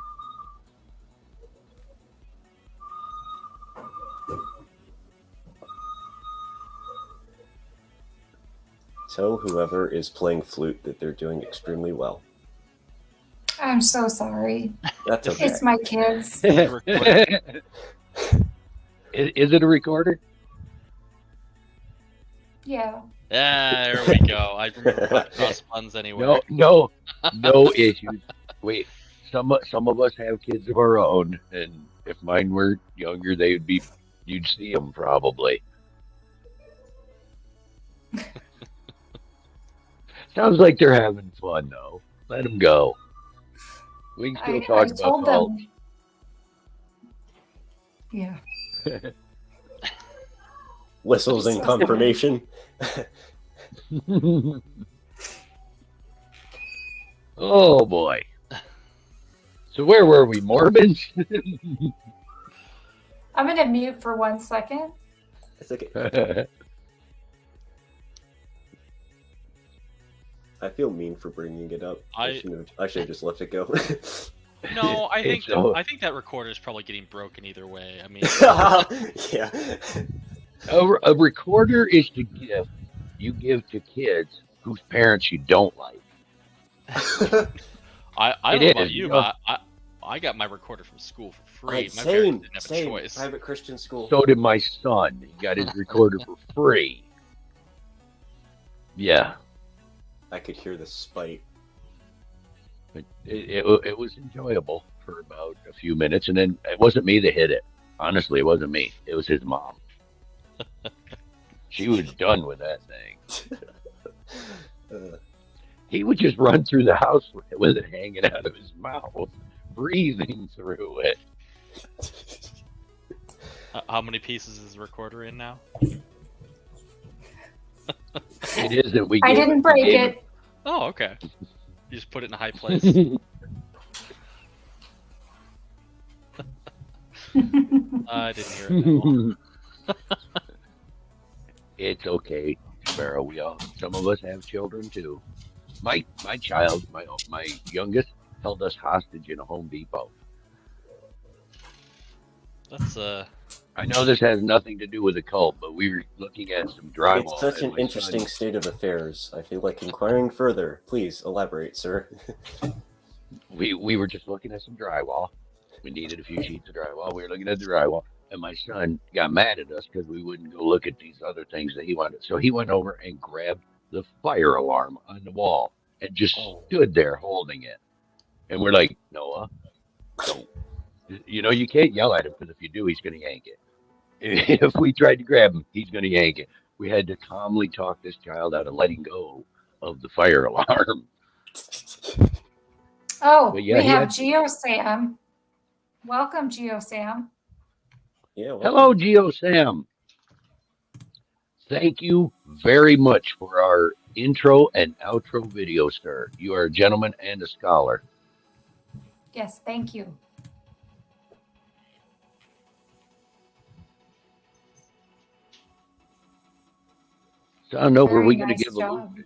Tell whoever is playing flute that they're doing extremely well. I'm so sorry. That's okay. It's my kids. Is it a recorder? Yeah. There we go. I remember how to cross puns anyway. No issues. Wait, some of us have kids of our own, and if mine were younger, you'd see them probably. Sounds like they're having fun though. Let them go. We can still talk about told cults. them. Yeah. Whistles in confirmation. Oh boy. So where were we? Mormons? I'm going to mute for 1 second. It's okay. I feel mean for bringing it up. I should have just let it go. No, I think so, I think that recorder is probably getting broken either way. I mean, yeah. a recorder is to give. You give to kids whose parents you don't like. I don't know about you, but I got my recorder from school for free. My parents didn't have a choice. Private Christian school. So did my son. He got his recorder for free. Yeah. I could hear the spite. But it was enjoyable for about a few minutes, and then it wasn't me that hit it. Honestly, it wasn't me. It was his mom. She was done with that thing. He would just run through the house with it hanging out of his mouth, breathing through it. How many pieces is the recorder in now? It isn't. I didn't break it. Oh, okay. You just put it in a high place. I didn't hear it at all. It's okay, Sparrow. Some of us have children too. My child, my youngest, held us hostage in a Home Depot. That's I know this has nothing to do with the cult, but we were looking at some drywall. It's such an interesting state of affairs. I feel like inquiring further. Please elaborate, sir. We were just looking at some drywall. We needed a few sheets of drywall. We were looking at the drywall, and my son got mad at us because we wouldn't go look at these other things that he wanted. So he went over and grabbed the fire alarm on the wall and just stood there holding it. And we're like, Noah, don't. You can't yell at him because if you do, he's going to yank it. If we tried to grab him, he's going to yank it. We had to calmly talk this child out of letting go of the fire alarm. Oh, yeah, we have GeoSam. Welcome, GeoSam. Yeah. Welcome. Hello, GeoSam. Thank you very much for our intro and outro video, sir. You are a gentleman and a scholar. Yes, thank you. So, no, were we going to nice give job.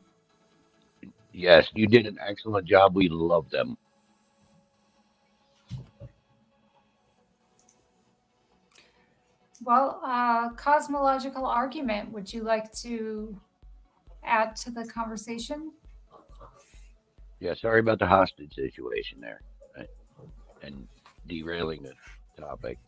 Yes, you did an excellent job. We love them. Well, cosmological argument. Would you like to add to the conversation? Yeah, sorry about the hostage situation there and derailing the topic.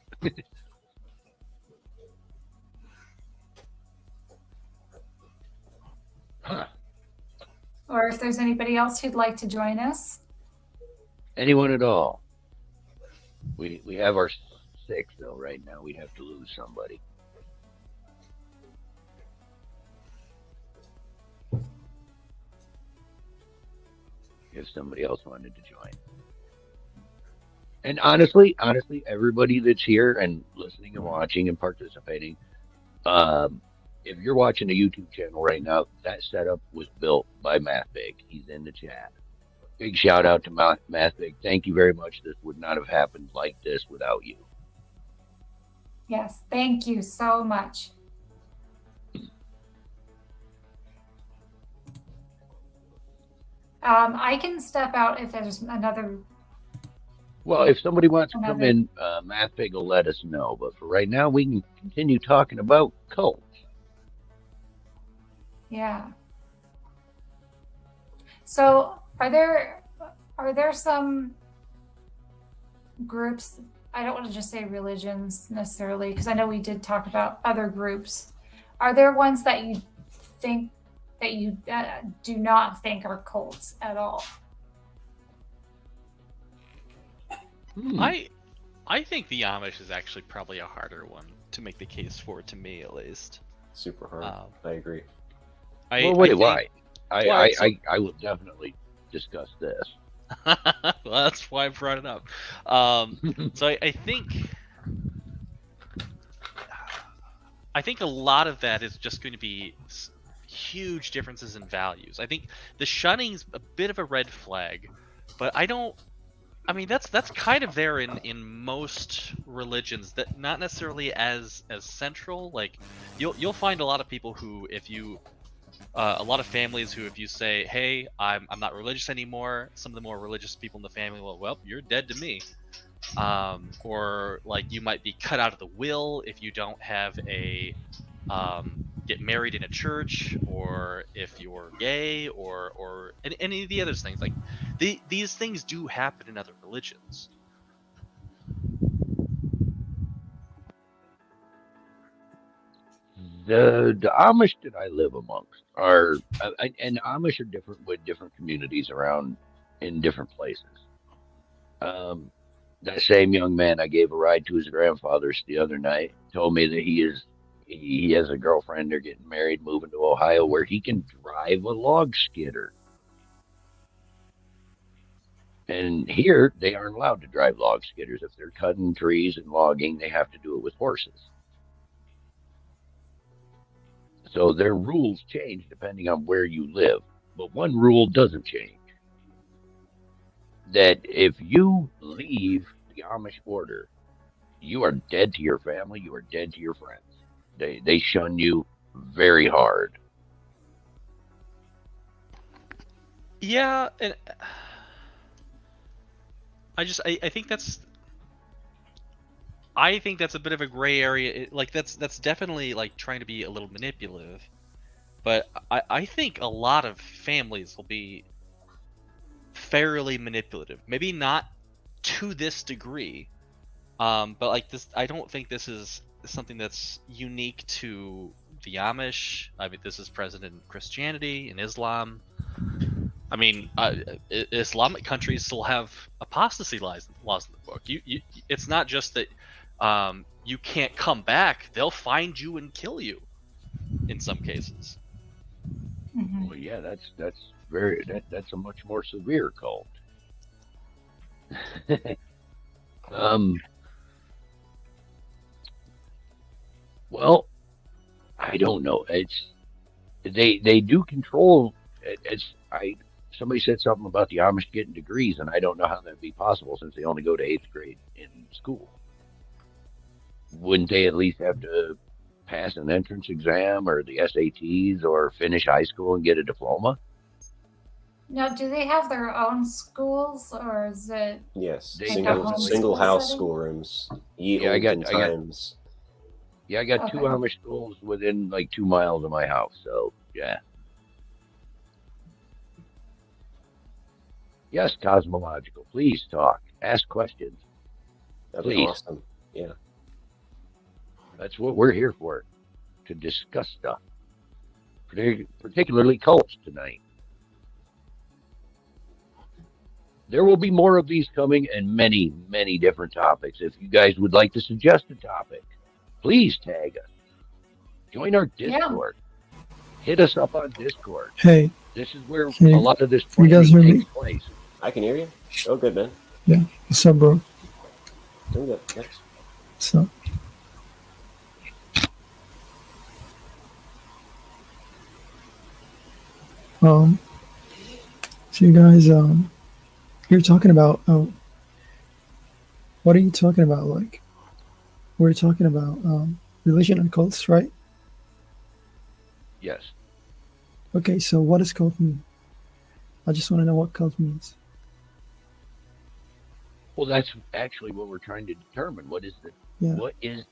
or if there's anybody else who'd like to join us. Anyone at all? We have our six though right now. We'd have to lose somebody. If somebody else wanted to join. And honestly, everybody that's here and listening and watching and participating, if you're watching a YouTube channel right now, that setup was built by MathBig. He's in the chat. Big shout out to MathBig. Thank you very much. This would not have happened like this without you. Yes, thank you so much. I can step out if there's another. Well, if somebody wants to come in, MathBig will let us know. But for right now, we can continue talking about cults. Yeah. So, are there some groups? I don't want to just say religions necessarily, because I know we did talk about other groups. Are there ones that you think that you do not think are cults at all? I think the Amish is actually probably a harder one to make the case for, to me at least. Super hard. I agree. Why? I will definitely discuss this. Well, that's why I brought it up. So I think a lot of that is just going to be huge differences in values. I think the shunning's a bit of a red flag, but I mean that's kind of there in most religions, that not necessarily as central. Like you'll find a lot of people who, if you a lot of families who, if you say, hey, I'm not religious anymore, some of the more religious people in the family will, well, you're dead to me. Or like you might be cut out of the will if you don't have a get married in a church, or if you're gay, or any of the other things. Like these things do happen in other religions. The Amish that I live amongst are, and Amish are different with different communities around in different places. That same young man I gave a ride to his grandfather's the other night told me that he has a girlfriend. They're getting married, moving to Ohio, where he can drive a log skidder. And here they aren't allowed to drive log skidders. If they're cutting trees and logging, they have to do it with horses. So their rules change depending on where you live. But one rule doesn't change. That if you leave the Amish order, you are dead to your family, you are dead to your friends. They shun you very hard. Yeah, and I think that's a bit of a gray area. Like that's definitely like trying to be a little manipulative. But I think a lot of families will be fairly manipulative. Maybe not to this degree, but like this, I don't think this is something that's unique to the Amish. I mean, this is present in Christianity, in Islam. I mean, Islamic countries still have apostasy laws in the book. It's not just that you can't come back; they'll find you and kill you in some cases. Mm-hmm. Well, yeah, that's a much more severe cult. Well, I don't know. They do control. Somebody said something about the Amish getting degrees, and I don't know how that'd be possible since they only go to 8th grade in school. Wouldn't they at least have to pass an entrance exam or the SATs or finish high school and get a diploma? Now, do they have their own schools, or is it? Yes, They single house setting? schoolrooms. Yeah, I got times. I got two Okay. Amish schools within like 2 miles of my house. So yeah. Yes, cosmological. Please talk. Ask questions. That'd be Please. awesome. Yeah. That's what we're here for, to discuss stuff, particularly cults tonight. There will be more of these coming and many, many different topics. If you guys would like to suggest a topic, please tag us. Join our Yeah. Discord. Hit us up on Discord. Hey, This is where Can a you- lot of this you guys planning hear me? takes place. I can hear you. Oh, good, man. what's up, bro? Doing good. Thanks. So, so you guys, you're talking about, what are you talking about? Like, we're talking about religion and cults, right? Yes. Okay, so what does cult mean? I just want to know what cult means. Well, that's actually what we're trying to determine. What is Yeah.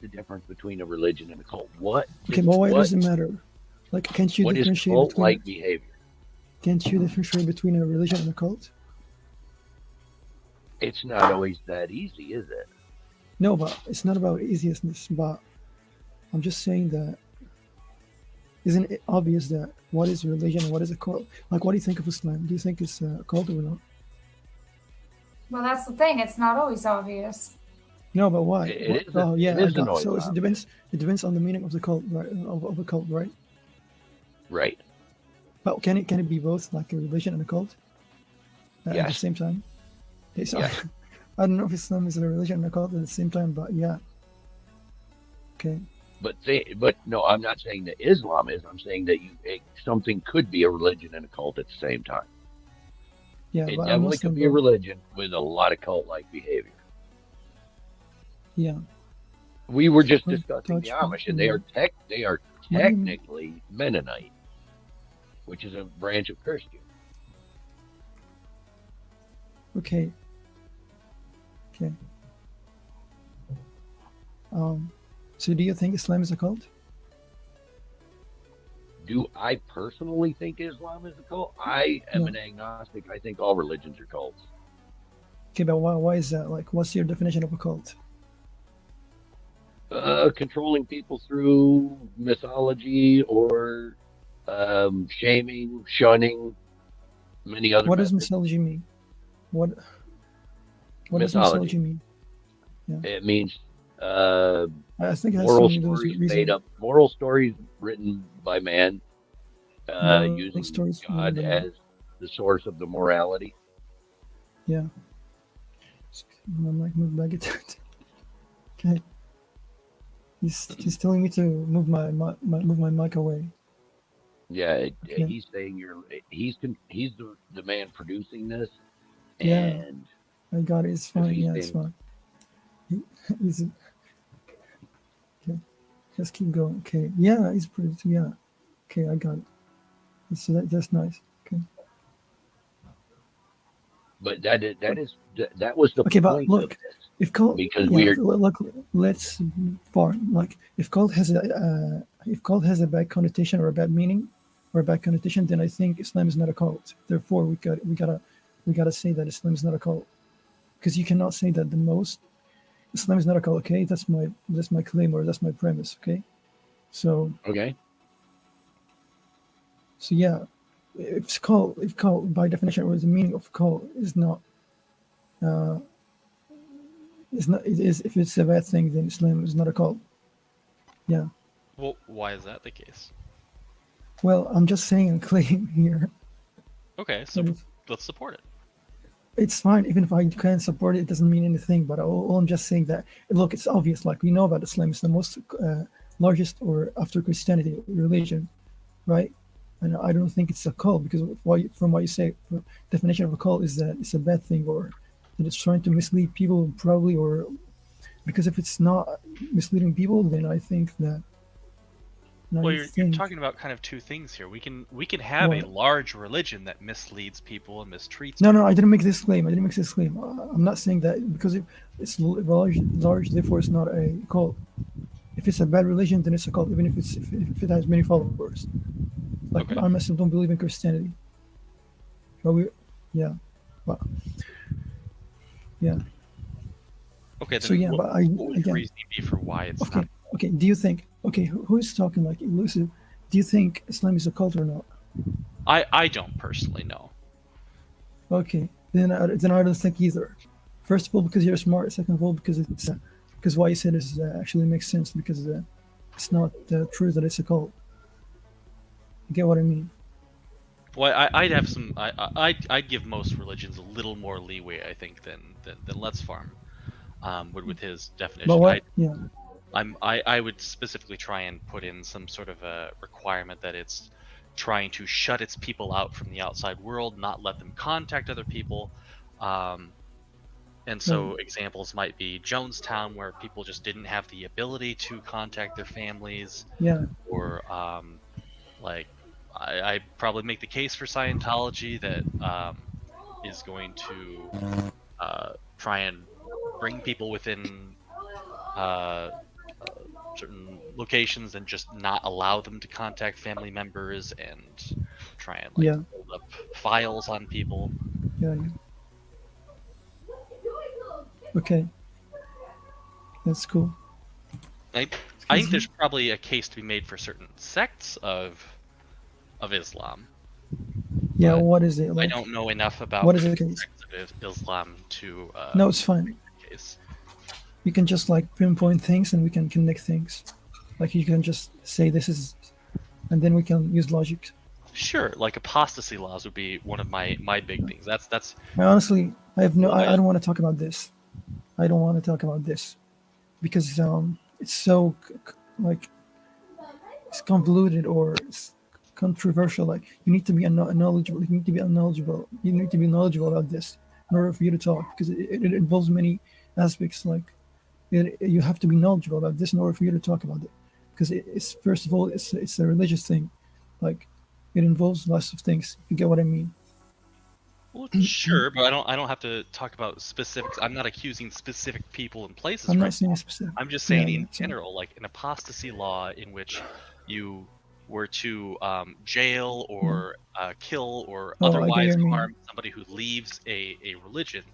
the difference between a religion and a cult? What Okay, is, but why what, does it matter? Like, can't you what is differentiate between? cult-like behavior? Can't you differentiate between a religion and a cult? It's not always that easy, is it? No, but it's not about easiness. But I'm just saying that isn't it obvious that what is religion and what is a cult? Like, what do you think of Islam? Do you think it's a cult or not? Well, that's the thing. It's not always obvious. No, but why? It isn't- Oh, yeah. it isn't always So it obvious. depends. It depends on the meaning of the cult, right? Of a cult, right? Right. But can it be both, like a religion and a cult, at the Yes. same time? Okay, so Yes. I don't know if Islam is a religion and a cult at the same time, but yeah. Okay. But no, I'm not saying that Islam is. I'm saying that something could be a religion and a cult at the same time. Yeah, It but I'm definitely Muslim, could be a bro. religion with a lot of cult-like behavior. Yeah. We were just Don't discussing the touch me. Amish, and they are What do you mean? technically Mennonite, which is a branch of Christian. Okay. Okay. So do you think Islam is a cult? Do I personally think Islam is a cult? I am No. an agnostic. I think all religions are cults. Okay, but why is that? Like, what's your definition of a cult? Controlling people through mythology or shaming, shunning, many other What does methods. mythology mean? What does Mythology. mythology mean? It means I think it has moral some of those stories reasons. made up, moral stories written by man, Moral using stories made God by man. as the source of the morality. Yeah. My mic moved back it. Okay. He's telling me to move my mic away. Yeah, Okay. he's saying he's the man producing this, Yeah. and I got it. It's Because fine. he's Yeah, it's being- fine. He's okay. Just keep going. Okay. Yeah, he's pretty. Yeah. Okay, I got it. So that's nice. Okay. but that was the Okay, but point look, of this. If cult, Because yeah, we're- look, let's like if cult has a bad connotation or a bad meaning or a bad connotation, then I think Islam is not a cult. Therefore, we gotta say that Islam is not a cult, because you cannot say that Islam is not a cult. Okay, that's my claim, or that's my premise. Okay, so Okay, yeah, if cult by definition, or the meaning of cult is not. It is, if it's a bad thing, then Islam is not a cult. Yeah. Well, why is that the case? Well, I'm just saying a claim here. Okay, so But let's support it. it's fine, even if I can't support it, it doesn't mean anything. But all I'm just saying that, look, it's obvious. Like, we know about Islam, it's the most largest, or after Christianity, religion, right? And I don't think it's a cult, because from what you say, the definition of a cult is that it's a bad thing, or that it's trying to mislead people, probably, or because if it's not misleading people, then I think that. Well, you're talking about kind of two things here. We can have a What? large religion that misleads people and mistreats No, people. I didn't make this claim. I'm not saying that because it's large, therefore it's not a cult. If it's a bad religion, then it's a cult, even if it has many followers. Like, Okay. I myself don't believe in Christianity. But yeah, Okay, then so yeah, what, but what would your again, reasoning be for why it's okay, not? okay. Do you think? Okay, who's talking like elusive? Do you think Islam is a cult or not? I don't personally know. Okay, then I don't think either. First of all, because you're smart. Second of all, because it's because what you said is actually makes sense because it's not true that it's a cult. You get what I mean? Well, I'd have some. I'd give most religions a little more leeway, I think, than Let's Farm would with his definition. But what? Yeah. I would specifically try and put in some sort of a requirement that it's trying to shut its people out from the outside world, not let them contact other people. And so examples might be Jonestown, where people just didn't have the ability to contact their families. Yeah. Or like I probably make the case for Scientology that is going to try and bring people within certain locations and just not allow them to contact family members and try and build up files on people. Yeah. Okay. That's cool. I think there's probably a case to be made for certain sects of Islam. Yeah, what is it? Like, I don't know enough about what is the case? Sects of Islam to no, it's fine. Case. You can just like pinpoint things and we can connect things. Like you can just say this is, and then we can use logic. Sure, like apostasy laws would be one of my big things. That's. Honestly, I don't want to talk about this. I don't want to talk about this because it's so like it's convoluted or it's controversial. Like you need to be knowledgeable. You need to be knowledgeable. You need to be knowledgeable about this in order for you to talk because it involves many aspects. Like you have to be knowledgeable about this in order for you to talk about it because it's first of all it's a religious thing. Like it involves lots of things. You get what I mean? Well, sure, but I don't have to talk about specifics. I'm not accusing specific people and places. I'm not saying specific. I'm just saying in general, like an apostasy law in which you were to jail or kill or otherwise harm somebody who leaves a religion.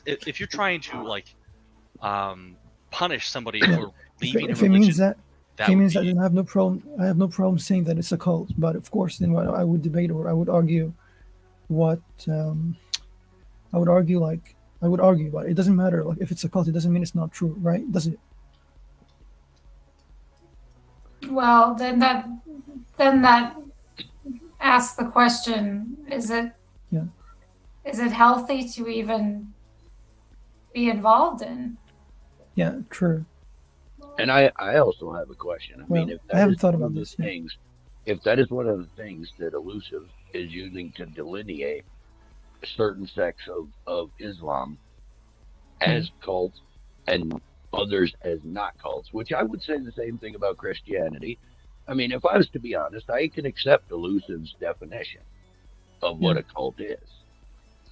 If you're trying to like punish somebody for leaving a religion, it means that I have no problem. I have no problem saying that it's a cult. But of course, then I would debate or I would argue. What I would argue about it doesn't matter. Like if it's a cult, it doesn't mean it's not true, right? Does it? Well, then that asks the question: is it healthy to even be involved in? Yeah, true. And I also have a question. I mean, if I haven't thought about this things, if that is one of the things that Elusive is using to delineate certain sects of Islam as cults and others as not cults, which I would say the same thing about Christianity. I mean, if I was to be honest, I can accept Elusive's definition of what a cult is.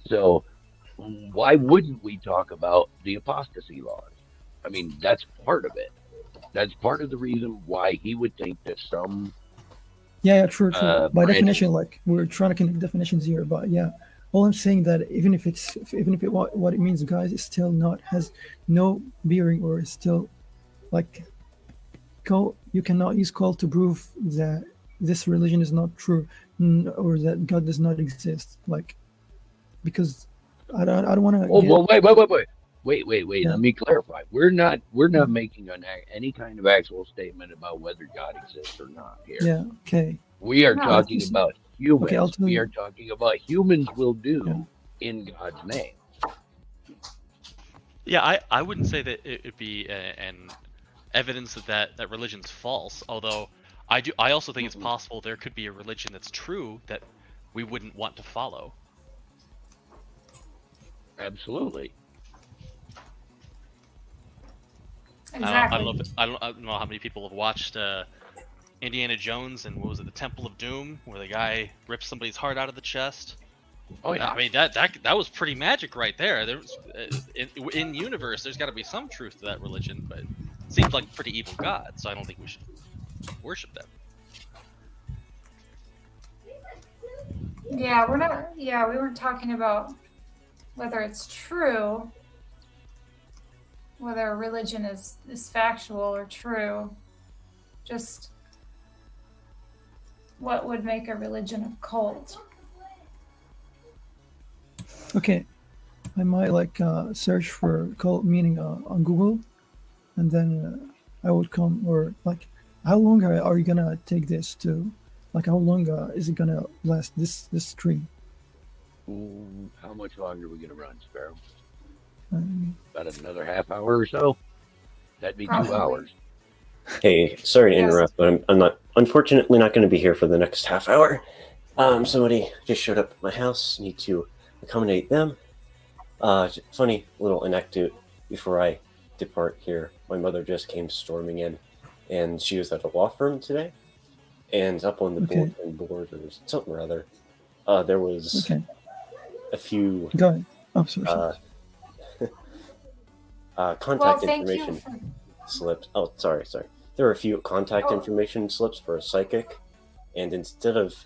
So why wouldn't we talk about the apostasy laws? I mean, that's part of it. That's part of the reason why he would think that some true. By definition, like we're trying to connect definitions here, but yeah, all I'm saying that even if what it means, guys, is still has no bearing or is still like cult. You cannot use cult to prove that this religion is not true or that God does not exist. Like because I don't want to. Wait. Let me clarify. We're not making any kind of actual statement about whether God exists or not here. Yeah. Okay. We are talking about humans. Okay, we are talking about humans will do in God's name. Yeah, I wouldn't say that it would be an evidence that religion's false. Although I also think it's possible there could be a religion that's true that we wouldn't want to follow. Absolutely. Exactly. I don't know how many people have watched Indiana Jones and what was it, the Temple of Doom, where the guy rips somebody's heart out of the chest. Oh yeah. I mean that was pretty magic right there. There was in universe, there's got to be some truth to that religion, but it seems like a pretty evil god. So I don't think we should worship them. Yeah, we're not. Yeah, we weren't talking about whether it's true. Whether a religion is factual or true, just what would make a religion a cult? Okay, I might like search for cult meaning on Google, and then I would come or like, how long are you gonna take this to? Like, how long is it gonna last this stream? How much longer are we gonna run, Sparrow? Um, About another half hour or so. That'd be 2 Probably. hours. Hey, sorry to Yes. interrupt, but I'm not, unfortunately, not going to be here for the next half hour. Somebody just showed up at my house. Need to accommodate them. Funny little anecdote before I depart here. My mother just came storming in, and she was at a law firm today. And up on the Okay. bulletin board or something or other, there was Okay, a few go ahead. Oh, sorry. Well, contact thank you information for. slips. Oh, sorry. There were a few contact Oh. information slips for a psychic, and instead of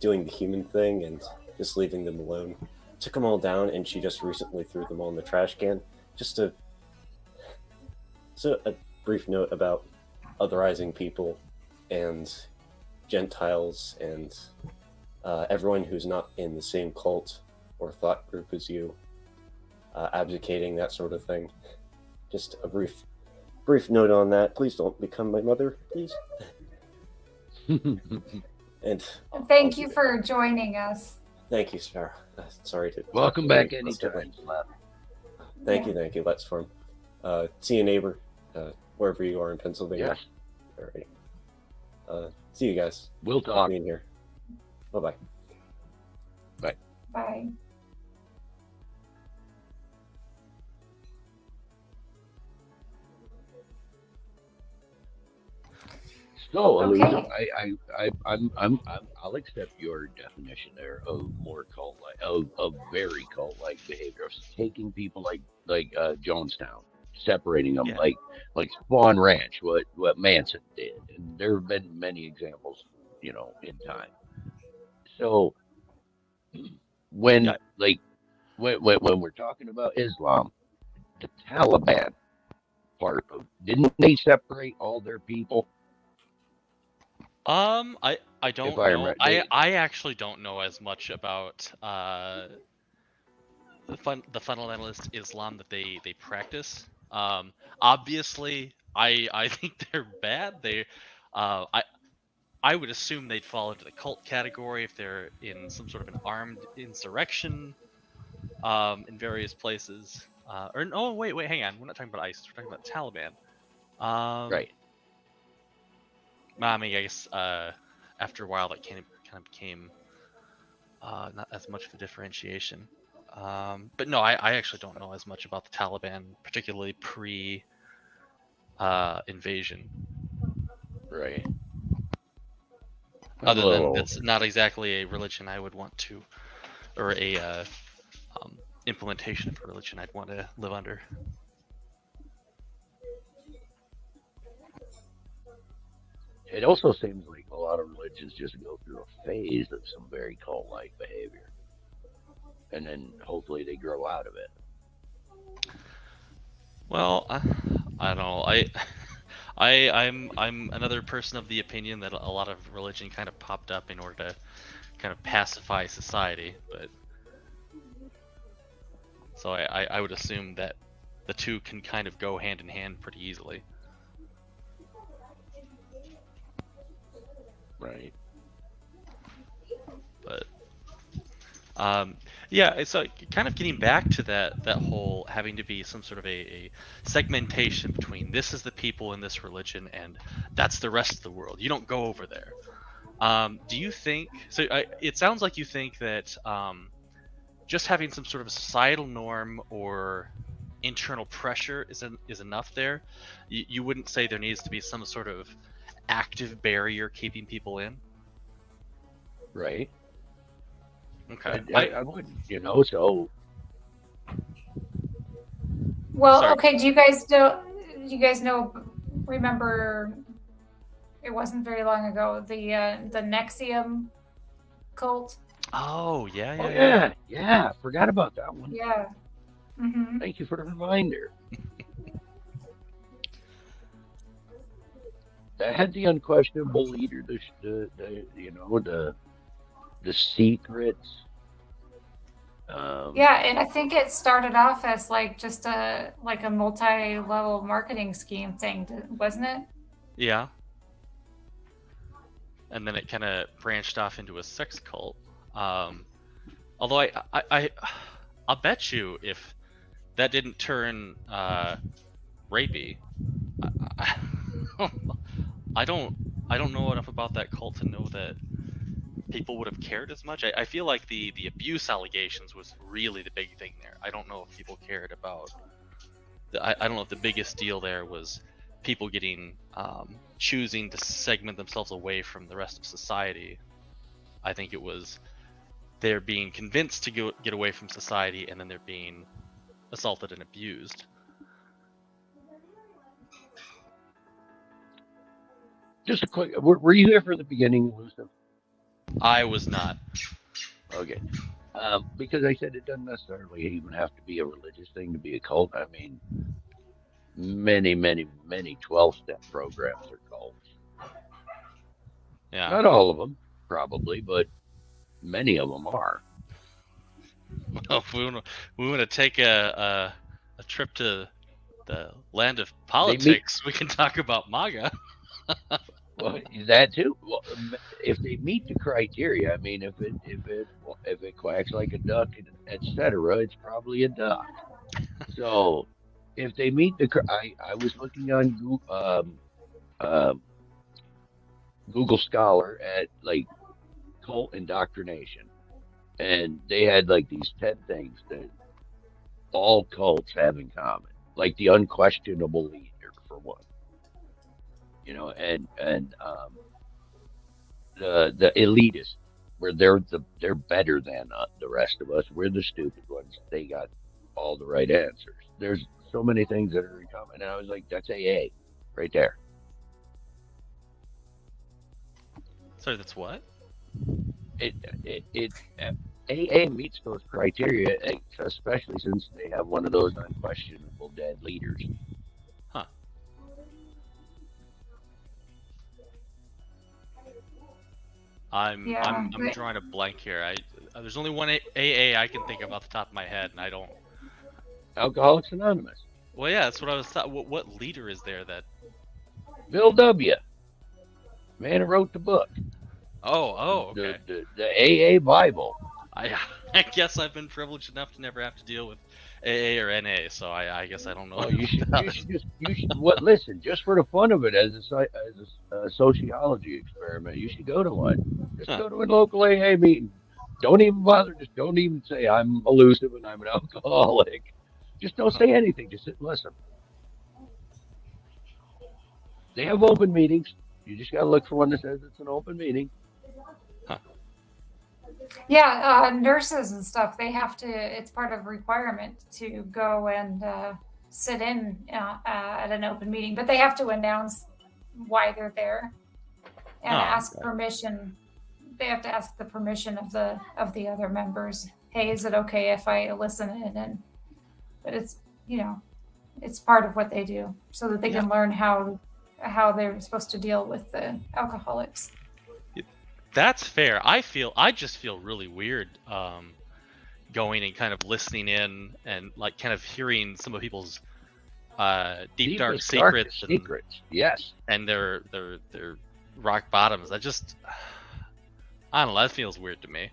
doing the human thing and just leaving them alone, took them all down, and she just recently threw them all in the trash can. So a brief note about otherizing people and Gentiles and everyone who's not in the same cult or thought group as you, abdicating, that sort of thing. Just a brief note on that. Please don't become my mother, please. And Thank you for joining us. thank you, Sparrow. Sorry to Welcome back anytime, Slap. Thank you, Let's Form. See you, neighbor, wherever you are in Pennsylvania. Yes, All right. See you guys. we'll talk. Being here. Bye-bye. Bye. So, Aluna, Okay. I'll accept your definition there of more cult-like, of very cult-like behavior, of taking people like Jonestown, separating them Yeah. like Spawn Ranch, what Manson did, and there have been many examples, in time. So, when Yeah. when we're talking about Islam, the Taliban part of, didn't they separate all their people? I don't If I know. remember, I actually don't know as much about the fundamentalist Islam that they practice. Obviously, I think they're bad. I would assume they'd fall into the cult category if they're in some sort of an armed insurrection in various places. Or no, wait, hang on. We're not talking about ISIS. We're talking about Taliban. right. I mean, I guess after a while that kind of became not as much of a differentiation. But no, I actually don't know as much about the Taliban, particularly pre invasion. Right. Other than it's not exactly a religion I would want to, or a implementation of a religion I'd want to live under. It also seems like a lot of religions just go through a phase of some very cult-like behavior, and then hopefully they grow out of it. Well, I don't know. I'm another person of the opinion that a lot of religion kind of popped up in order to kind of pacify society, but so I would assume that the two can kind of go hand in hand pretty easily. Right. But yeah, it's kind of getting back to that whole having to be some sort of a segmentation between this is the people in this religion and that's the rest of the world. You don't go over there. Do you think so? It sounds like you think that just having some sort of societal norm or internal pressure is enough there. You wouldn't say there needs to be some sort of active barrier keeping people in. Right. Okay. I wouldn't, so. Well, Sorry. okay. Do you guys know? Remember, it wasn't very long ago. The Nexium cult. Oh yeah, Oh, yeah. yeah. Forgot about that one. Yeah. Mm-hmm. Thank you for the reminder. That had the unquestionable leader, the secrets Yeah, and I think it started off as like just a multi-level marketing scheme thing, wasn't it? Yeah. And then it kind of branched off into a sex cult. Although I'll bet you if that didn't turn rapey, I, I don't know enough about that cult to know that people would have cared as much. I feel like the abuse allegations was really the big thing there. I don't know if people cared about. I don't know if the biggest deal there was people getting choosing to segment themselves away from the rest of society. I think it was they're being convinced to get away from society, and then they're being assaulted and abused. Just a quick. Were you here for the beginning, Elusive? I was not. Okay. Because I said it doesn't necessarily even have to be a religious thing to be a cult. I mean, many 12-step programs are cults. Yeah. Not all of them, probably, but many of them are. Well, if we want to take a trip to the land of politics, we can talk about MAGA. Well, that too. Well, if they meet the criteria, I mean, if it quacks like a duck, etc., it's probably a duck. So, if they meet I was looking on Google Scholar at like cult indoctrination, and they had like these 10 things that all cults have in common, like the unquestionable leader for one, and the elitist, where they're better than the rest of us. We're the stupid ones. They got all the right answers. There's so many things that are in common, and I was like, that's AA, right there. Sorry, that's what? AA meets those criteria, especially since they have one of those unquestionable dead leaders. Huh. I'm drawing a blank here. There's only one AA I can think of off the top of my head, and I don't. Alcoholics Anonymous. Well, yeah, that's what I was thought. What leader is there that? Bill W. Man who wrote the book. Oh, okay. The AA Bible. I guess I've been privileged enough to never have to deal with AA or NA, so I guess I don't know. Oh, you should listen, just for the fun of it, as a sociology experiment, you should go to one. Just go to a local AA meeting. Don't even bother. Just don't even say I'm elusive and I'm an alcoholic. Just don't say anything. Just sit and listen. They have open meetings. You just gotta look for one that says it's an open meeting. Huh. Yeah, nurses and stuff, they have to, it's part of requirement to go and sit in at an open meeting, but they have to announce why they're there and ask permission. They have to ask the permission of the other members. Hey, is it okay if I listen in? But it's, it's part of what they do so that they can learn how they're supposed to deal with the alcoholics. That's fair. I just feel really weird going and kind of listening in and like kind of hearing some of people's deep dark secrets. Yes. And their rock bottoms. I don't know, that feels weird to me.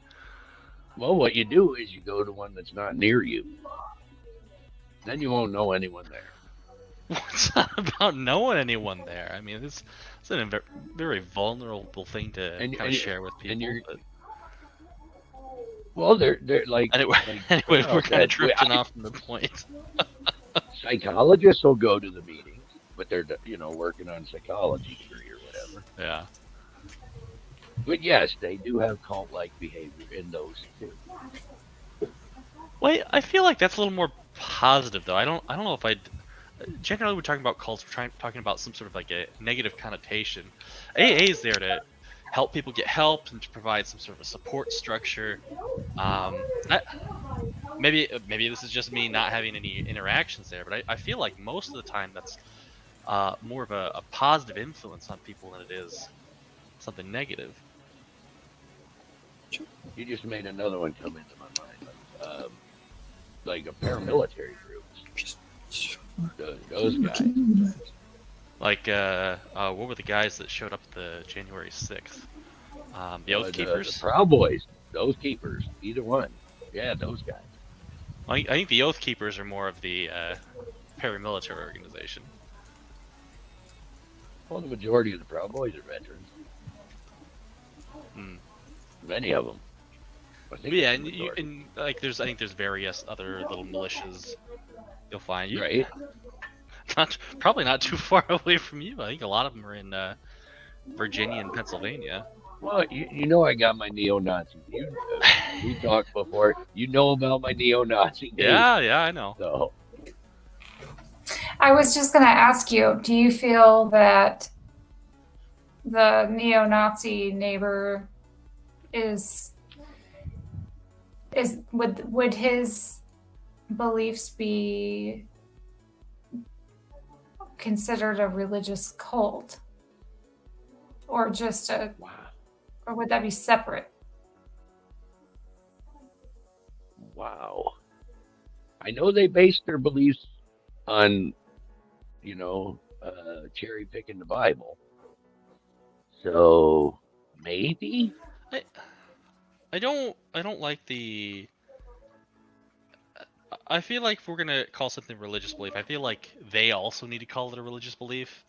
Well, what you do is you go to one that's not near you. Then you won't know anyone there. It's not about knowing anyone there. I mean, it's a very vulnerable thing to kind of share with people. Well, they're like. Anyway, we're kind of drifting off from the point. Psychologists will go to the meetings, but they're working on psychology degree or whatever. Yeah. But yes, they do have cult-like behavior in those too. Well, I feel like that's a little more positive, though. I don't know if I'd. Generally, we're talking about cults. We're talking about some sort of like a negative connotation. AA is there to help people get help and to provide some sort of a support structure. Maybe this is just me not having any interactions there, but I feel like most of the time that's more of a positive influence on people than it is something negative. You just made another one come into my mind. um, like a paramilitary groups. Those Okay, guys. Like, what were the guys that showed up the January 6th? The Oath The Keepers? Proud Boys, those keepers, either one. Yeah, those guys. I think the Oath Keepers are more of the paramilitary organization. Well, the majority of the Proud Boys are veterans. Hmm. Many of them. I think Yeah, that's the and, majority. and like I think there's various other little militias you'll find. Right. Probably not too far away from you. I think a lot of them are in Virginia and Pennsylvania. Well, you know I got my neo-Nazis. We talked before. You know about my neo-Nazi days. Yeah, I know. So, I was just going to ask you, do you feel that the neo-Nazi neighbor would his beliefs be considered a religious cult, or just or would that be separate? wow. I know they based their beliefs on, cherry picking the Bible. So maybe. I don't like the. I feel like if we're gonna call something religious belief, I feel like they also need to call it a religious belief.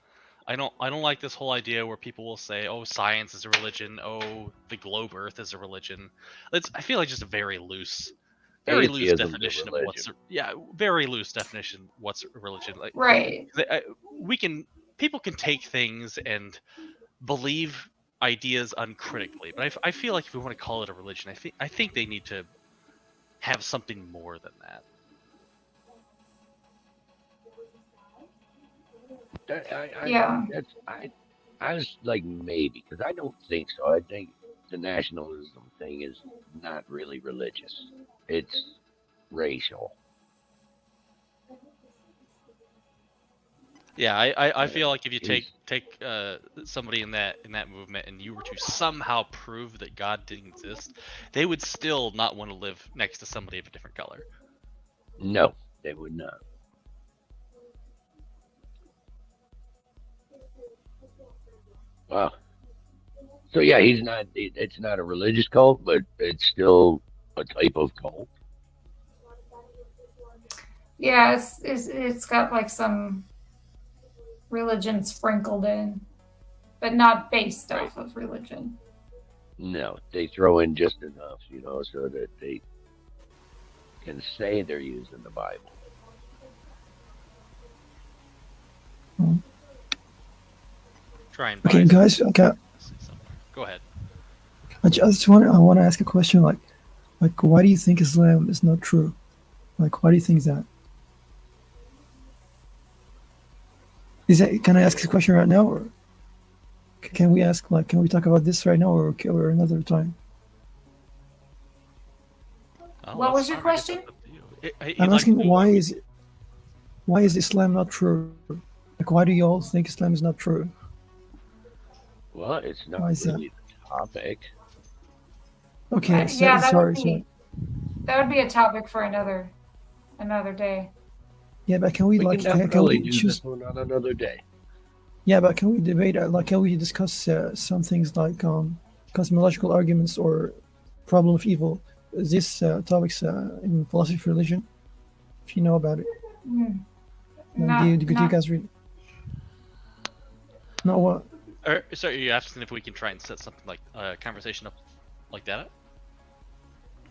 I don't like this whole idea where people will say, "Oh, science is a religion. Oh, the globe Earth is a religion." I feel like just a very loose Atheism's a definition of religion. very loose definition what's a religion. Like, Right. people can take things and believe ideas uncritically, but I feel like if we want to call it a religion, I think they need to have something more than that. Yeah. I was like maybe because I don't think so. I think the nationalism thing is not really religious. It's racial. Yeah, I feel like if you It's- take somebody in that movement and you were to somehow prove that God didn't exist, they would still not want to live next to somebody of a different color. No, they would not. Wow. So yeah, he's not. It's not a religious cult, but it's still a type of cult. Yeah, it's got like some religion sprinkled in, but not based Right. off of religion. No, they throw in just enough, so that they can say they're using the Bible. Try and Okay, buy guys. Okay, somewhere. Go ahead. I want to ask a question. Like, why do you think Islam is not true? Like, why do you think that? Can I ask this question right now, or can we ask? Like, can we talk about this right now, or another time? Oh, What was your I guess question? that's up to you. I'm asking why is Islam not true? Like, why do you all think Islam is not true? Well, it's not Why is that? really the topic. Okay, Yeah, sorry. that would be a topic for another day. Yeah, but can we We like can can definitely we do choose? this one on another day. Yeah, but can we debate? Like, can we discuss some things like cosmological arguments or problem of evil? These topics in philosophy of religion, if you know about it. Not, Do you guys read? No, what? So are you asking if we can try and set something like a conversation up like that?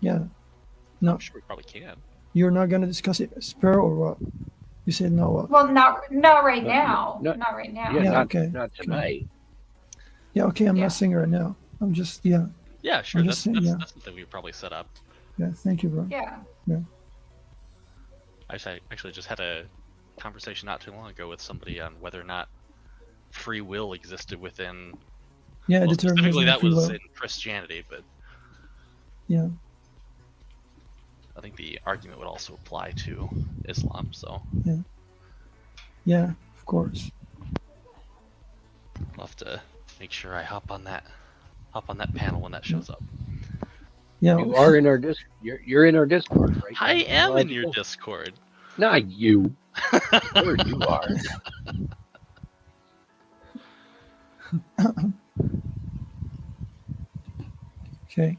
Yeah. No, I'm sure we probably can. you're not gonna discuss it, Spur, or what? You said no, what? well, not right No, now. no, Not right now. Yeah, Yeah, not, okay. not tonight. Yeah, okay. I'm Yeah. not saying it right now. I'm just yeah. Yeah, sure. I'm That's just saying, yeah. that's something we would probably set up. Yeah, thank you, bro. Yeah. I actually just had a conversation not too long ago with somebody on whether or not free will existed within. Yeah, Well, determinism specifically, and that free was will. in Christianity, but Yeah. I think the argument would also apply to Islam. So Yeah, of course. I'll have to make sure I hop on that panel when that shows up. Yeah. You are in our You're in our Discord, right? I am in your Logical? Discord. Not you. Of course you are. Okay.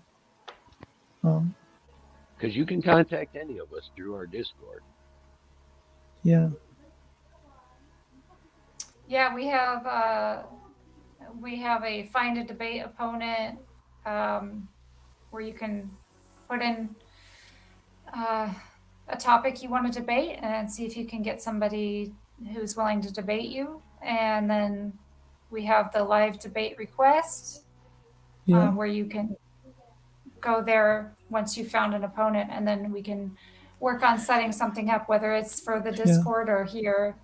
Because you can contact any of us through our Discord. Yeah. Yeah, we have a find a debate opponent where you can put in a topic you want to debate and see if you can get somebody who's willing to debate you. And then we have the live debate request Yeah. where you can go there once you found an opponent, and then we can work on setting something up, whether it's for the Discord or here.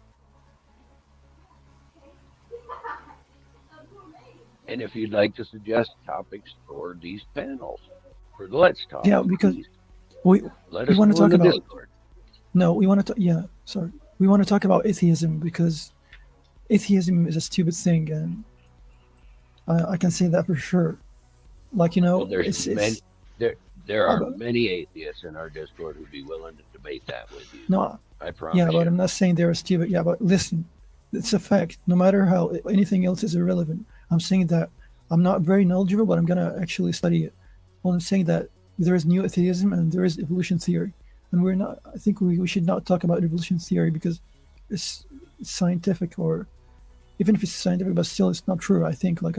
And if you'd like to suggest topics for these panels, for the Let's Talk, Yeah, because please we let we us want know to in talk the about Discord. no, we want to yeah, sorry. We want to talk about atheism because atheism is a stupid thing, and I can say that for sure. Like, you know, Well, there's many it's there are but- many atheists in our Discord who'd be willing to debate that with you. no, I promise yeah, but you. I'm not saying they're stupid. Yeah, but listen, it's a fact. No matter how anything else is irrelevant, I'm saying that I'm not very knowledgeable, but I'm gonna actually study it. Well, I'm saying that there is new atheism and there is evolution theory, and we're not. I think we should not talk about evolution theory because it's scientific, or even if it's scientific, but still it's not true. I think like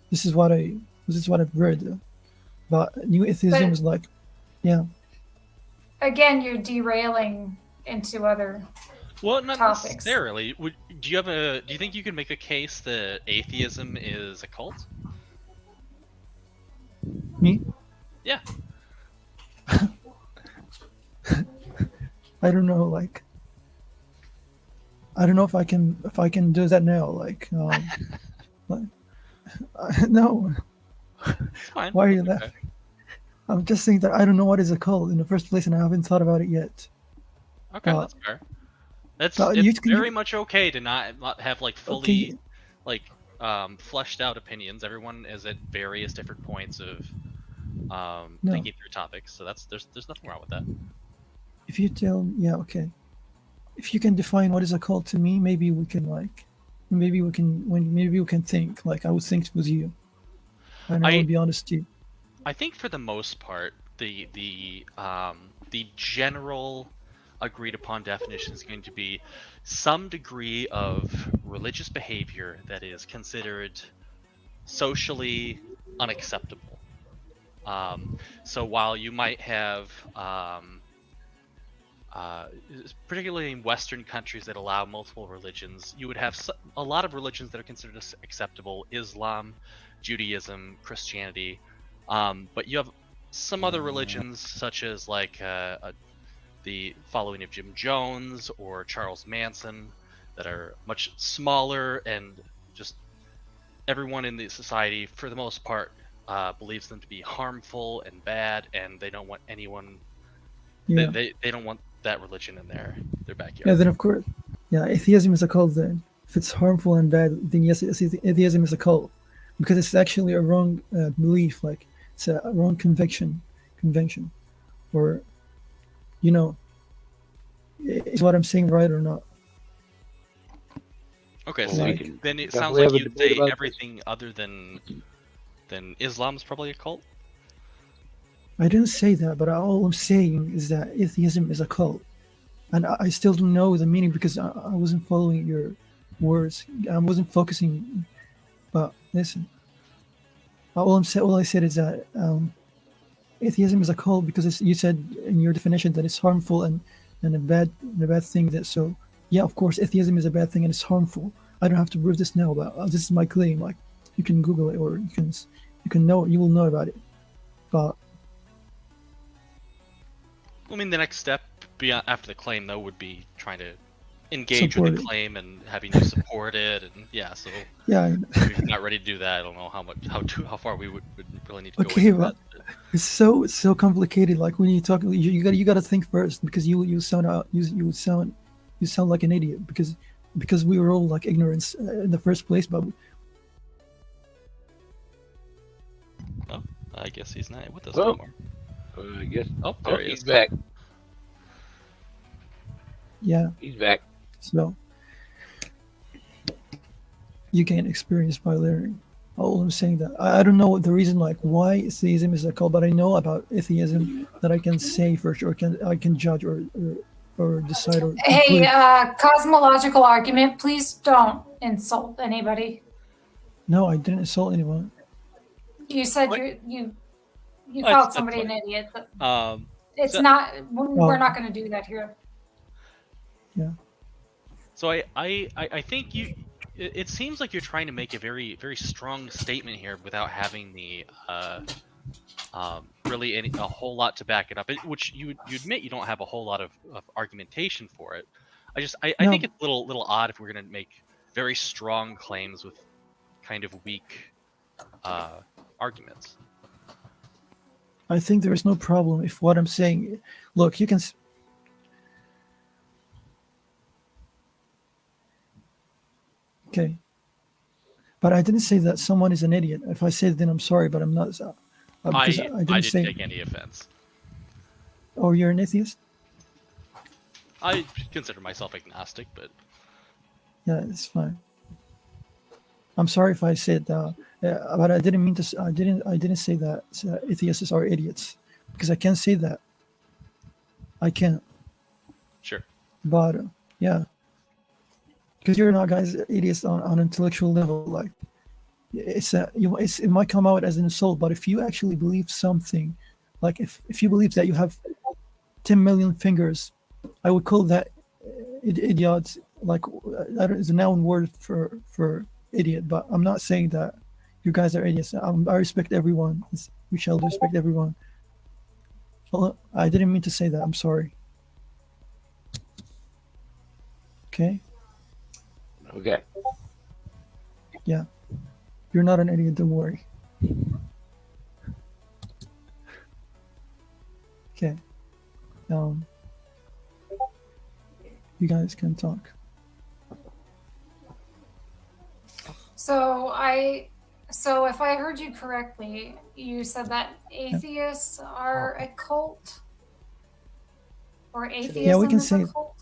this is what I've read. But new atheism But- is like, yeah, Again, you're derailing into other. Well, not Topics. necessarily. Do you think you can make a case that atheism is a cult? me. Yeah. I don't know, like I don't know if I can do that now. Like, no. It's fine. Why are you That's okay. laughing? I'm just saying that I don't know what is a cult in the first place, and I haven't thought about it yet. Okay, Uh, that's fair. That's but it's you- very much okay to not have like fully Okay. like fleshed out opinions. Everyone is at various different points of No. thinking through topics, so there's nothing wrong with that. If you tell, yeah, okay. If you can define what is a cult to me, maybe we can maybe we can think like I would think with you, and I I- will be honest to you. I think for the most part, the general agreed upon definition is going to be some degree of religious behavior that is considered socially unacceptable. So while you might have, particularly in Western countries that allow multiple religions, you would have a lot of religions that are considered acceptable: Islam, Judaism, Christianity. But you have some other religions, such as like the following of Jim Jones or Charles Manson, that are much smaller, and just everyone in the society, for the most part, believes them to be harmful and bad, and they don't want anyone. Yeah, They don't want that religion in their backyard. yeah. Then of course, yeah, atheism is a cult. Then, if it's harmful and bad, then yes, atheism is a cult, because it's actually a wrong belief. Like it's a wrong convention, or you know, is what I'm saying right or not? Okay, Well, so we can then it definitely sounds like have a you'd debate say about this. everything other than Islam is probably a cult. I didn't say that, but all I'm saying is that atheism is a cult, and I still don't know the meaning because I wasn't following your words. I wasn't focusing. But listen, all I said is that atheism is a cult because you said in your definition that it's harmful and a bad thing. That so yeah, of course, atheism is a bad thing and it's harmful. I don't have to prove this now, but this is my claim. Like you can Google it or you will know about it. But I mean, the next step beyond after the claim, though, would be trying to engage with Support the it. claim and having you support it. And yeah, so yeah, if you're not ready to do that, I don't know how far we would really need to go. Okay, into well, that. it's so complicated. Like when you talk, you got to think first because you sound like an idiot because we were all like ignorance in the first place. But I guess he's not with us Well, anymore. I guess. Oh, there he he's is. back. Yeah. He's back. So you gain experience by learning. All I'm saying that I don't know the reason like why theism is a cult, but I know about atheism that I can say for sure. I can judge or decide or Hey, conclude. cosmological argument, please don't insult anybody. No, I didn't insult anyone. You said What? you That's- called that's somebody an fine. idiot. But it's so- not. We're not going to do that here. Yeah. So I think you. It seems like you're trying to make a very very strong statement here without having the really a whole lot to back it up. Which you admit you don't have a whole lot of argumentation for it. I No. think it's a little odd if we're gonna make very strong claims with kind of weak arguments. I think there is no problem if what I'm saying. Look, you can. Okay. But I didn't say that someone is an idiot. If I said it, then I'm sorry, but I'm not. Because I didn't say. take any offense. Oh, you're an atheist? I consider myself agnostic, but Yeah, it's fine. I'm sorry if I said, but I didn't mean to. I didn't say that atheists are idiots, because I can't say that. I can't. sure. But yeah, because you're not guys idiots on intellectual level. Like it might come out as an insult, but if you actually believe something, like if you believe that you have 10 million fingers, I would call that idiot. Like that is a noun word for idiot. But I'm not saying that you guys are idiots. I respect everyone. We shall respect everyone. Well, I didn't mean to say that. I'm sorry. Okay. Okay. Yeah. You're not an idiot, don't worry. Okay. You guys can talk. So if I heard you correctly, you said that atheists are a cult, or atheism can is say a it. cult.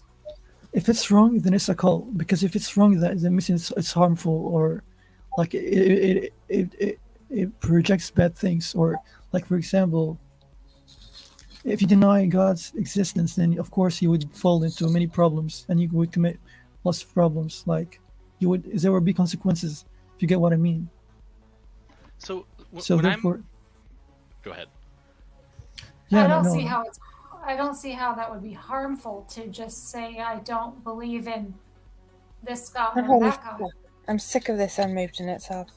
If it's wrong, then it's a cult. Because if it's wrong, that means it's harmful, or like it projects bad things. Or like, for example, if you deny God's existence, then of course you would fall into many problems, and you would commit lots of problems. Like there would be consequences. If you get what I mean. So So when therefore, go ahead. yeah, I don't no, see how it's. I don't see how that would be harmful to just say I don't believe in this God or that God. I'm sick of this unmoved in itself.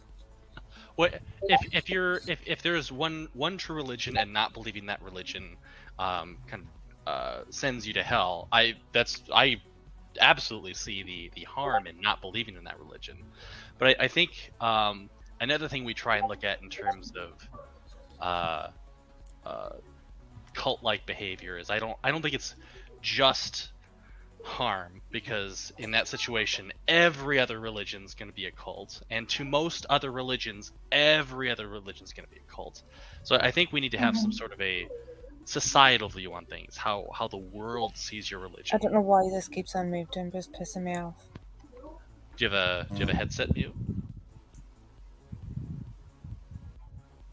Well, if there's one true religion and not believing that religion sends you to hell, I absolutely see the harm in not believing in that religion. But I think another thing we try and look at in terms of cult-like behavior is I don't think it's just harm, because in that situation every other religion is going to be a cult, and to most other religions every other religion is going to be a cult. So I think we need to have some sort of a societal view on things, how the world sees your religion. I don't know why this keeps unmoved and just pissing me off. Do you have a headset view?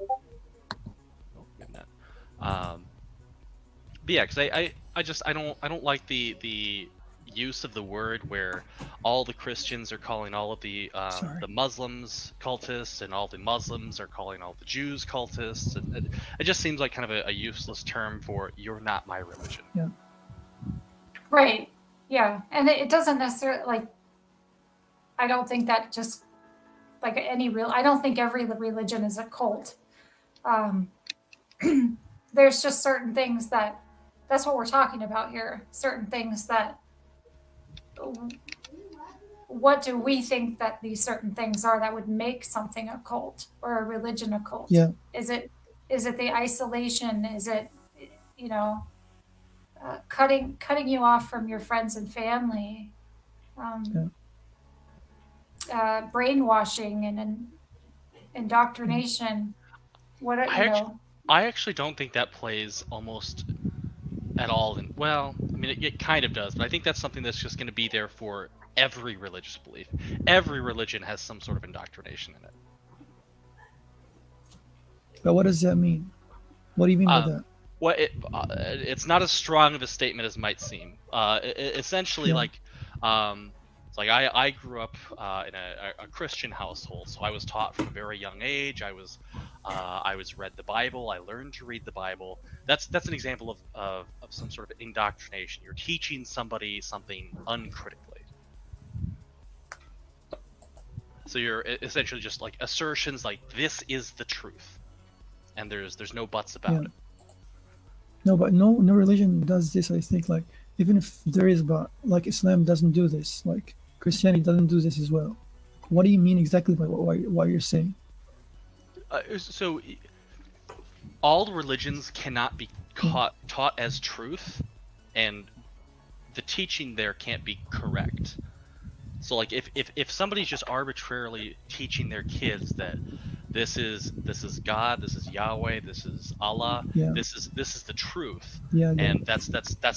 Oh, maybe not. But yeah, because I don't like the use of the word where all the Christians are calling all of the Muslims cultists, and all the Muslims are calling all the Jews cultists, and it just seems like kind of a useless term for "you're not my religion." Yeah. Right. Yeah, and it doesn't necessarily like. I don't think that just like I don't think every religion is a cult. There's just certain things that's what we're talking about here. Certain things that, what do we think that these certain things are that would make something a cult or a religion a cult? Yeah. Is it the isolation? Is it, cutting you off from your friends and family? Brainwashing and indoctrination. What are, you know? I actually don't think that plays almost at all. Well, I mean, it kind of does, but I think that's something that's just going to be there for every religious belief. Every religion has some sort of indoctrination in it. But what does that mean? What do you mean by that? Well, it's not as strong of a statement as might seem. Essentially, Yeah. like, it's like I grew up in a Christian household, so I was taught from a very young age. I was read the Bible. I learned to read the Bible. That's an example of some sort of indoctrination. You're teaching somebody something uncritically. So you're essentially just like assertions like this is the truth, and there's no buts about it. No, but no religion does this. I think, like, even if there is, but like Islam doesn't do this. Like Christianity doesn't do this as well. What do you mean exactly by what you're saying? So all religions cannot be taught as truth, and the teaching there can't be correct. So like if somebody's just arbitrarily teaching their kids that this is God, this is Yahweh, this is Allah, this is the truth, and that's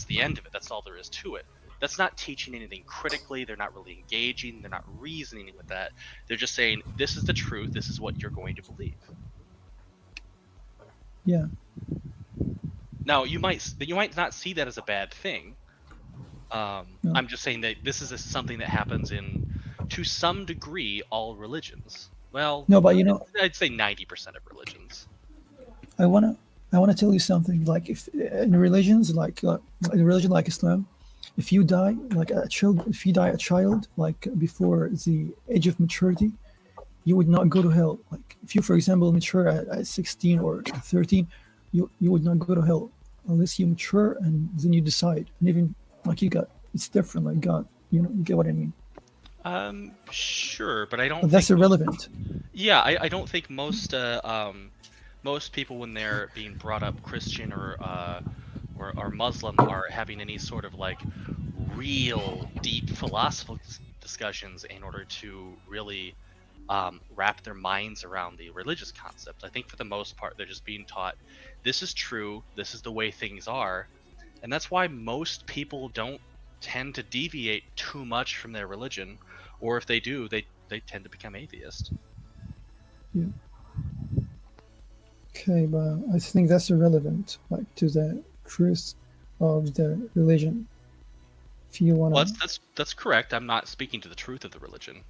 the end of it. That's all there is to it. That's not teaching anything critically. They're not really engaging. They're not reasoning with that. They're just saying this is the truth. This is what you're going to believe. Yeah. Now you might not see that as a bad thing. No. I'm just saying that this is something that happens in, to some degree, all religions. Well, no, but I'd say 90% of religions. I wanna tell you something. Like if in religions, like in a religion like Islam, if you die a child, like before the age of maturity, you would not go to hell. Like if you, for example, mature at 16 or 13, you would not go to hell unless you mature and then you decide. And even like it's different. Like God, you get what I mean. Sure, but I don't. But that's irrelevant. Yeah, I don't think most people, when they're being brought up Christian or Muslim, are having any sort of like real deep philosophical discussions in order to really wrap their minds around the religious concept. I think for the most part, they're just being taught this is true, this is the way things are, and that's why most people don't tend to deviate too much from their religion, or if they do, they tend to become atheist. Yeah. Okay, but I think that's irrelevant, like to the truth of the religion. If you want to. Well, that's correct. I'm not speaking to the truth of the religion.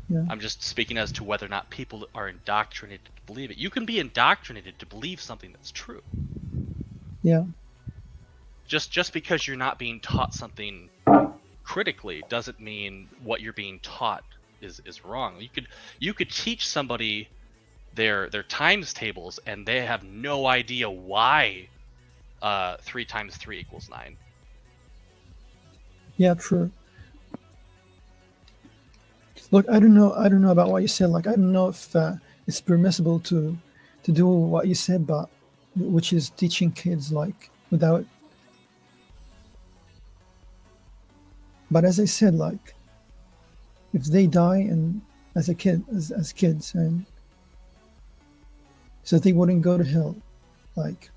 Yeah. I'm just speaking as to whether or not people are indoctrinated to believe it. You can be indoctrinated to believe something that's true. Yeah. Just because you're not being taught something critically doesn't mean what you're being taught is wrong. You could teach somebody their times tables and they have no idea why 3 times 3 equals 9. Yeah, true. Look, I don't know about what you said. Like, I don't know if it's permissible to do what you said, but which is teaching kids like without. But as I said, like, if they die and as kids, and so they wouldn't go to hell, like,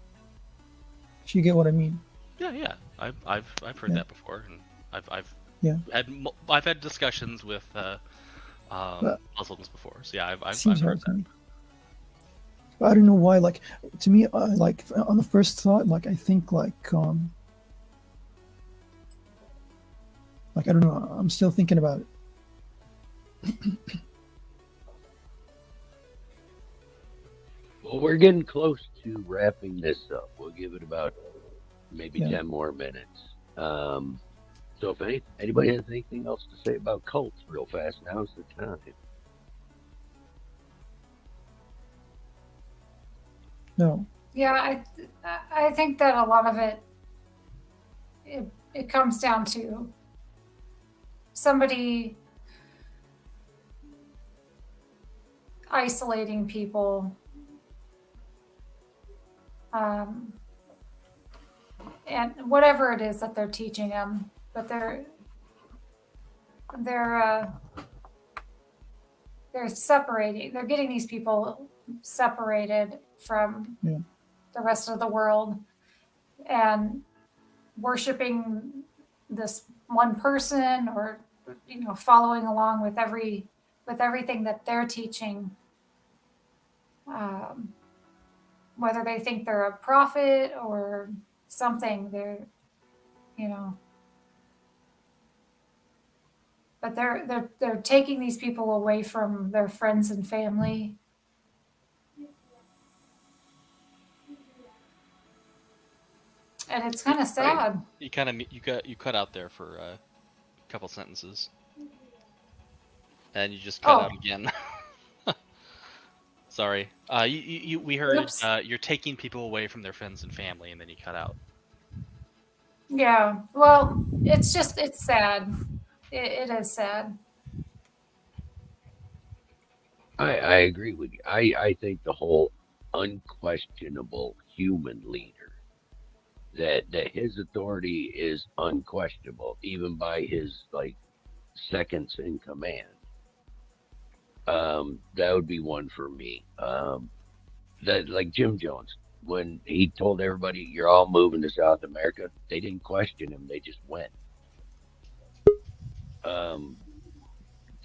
if you get what I mean. Yeah. I've heard that before, and I've had discussions with Muslims before. So yeah, I've heard that. But I don't know why. Like, to me, like on the first thought, like I think like I don't know. I'm still thinking about it. Well, we're getting close to wrapping this up. We'll give it about maybe 10 more minutes. So if anybody has anything else to say about cults real fast, now's the time. No. Yeah, I think that a lot of it comes down to somebody isolating people, and whatever it is that they're teaching them, but they're they're separating. They're getting these people separated from Yeah. the rest of the world and worshiping this one person, or following along with everything that they're teaching, whether they think they're a prophet or something. But they're taking these people away from their friends and family. And it's kind of sad. You cut out there for a couple sentences, and you just cut out again. Sorry. We heard you're taking people away from their friends and family, and then you cut out. Yeah. Well, it's sad. It is sad. I agree with you. I think the whole unquestionable human leader, that his authority is unquestionable, even by his seconds in command. That would be one for me. That like Jim Jones, when he told everybody, "You're all moving to South America," they didn't question him; they just went.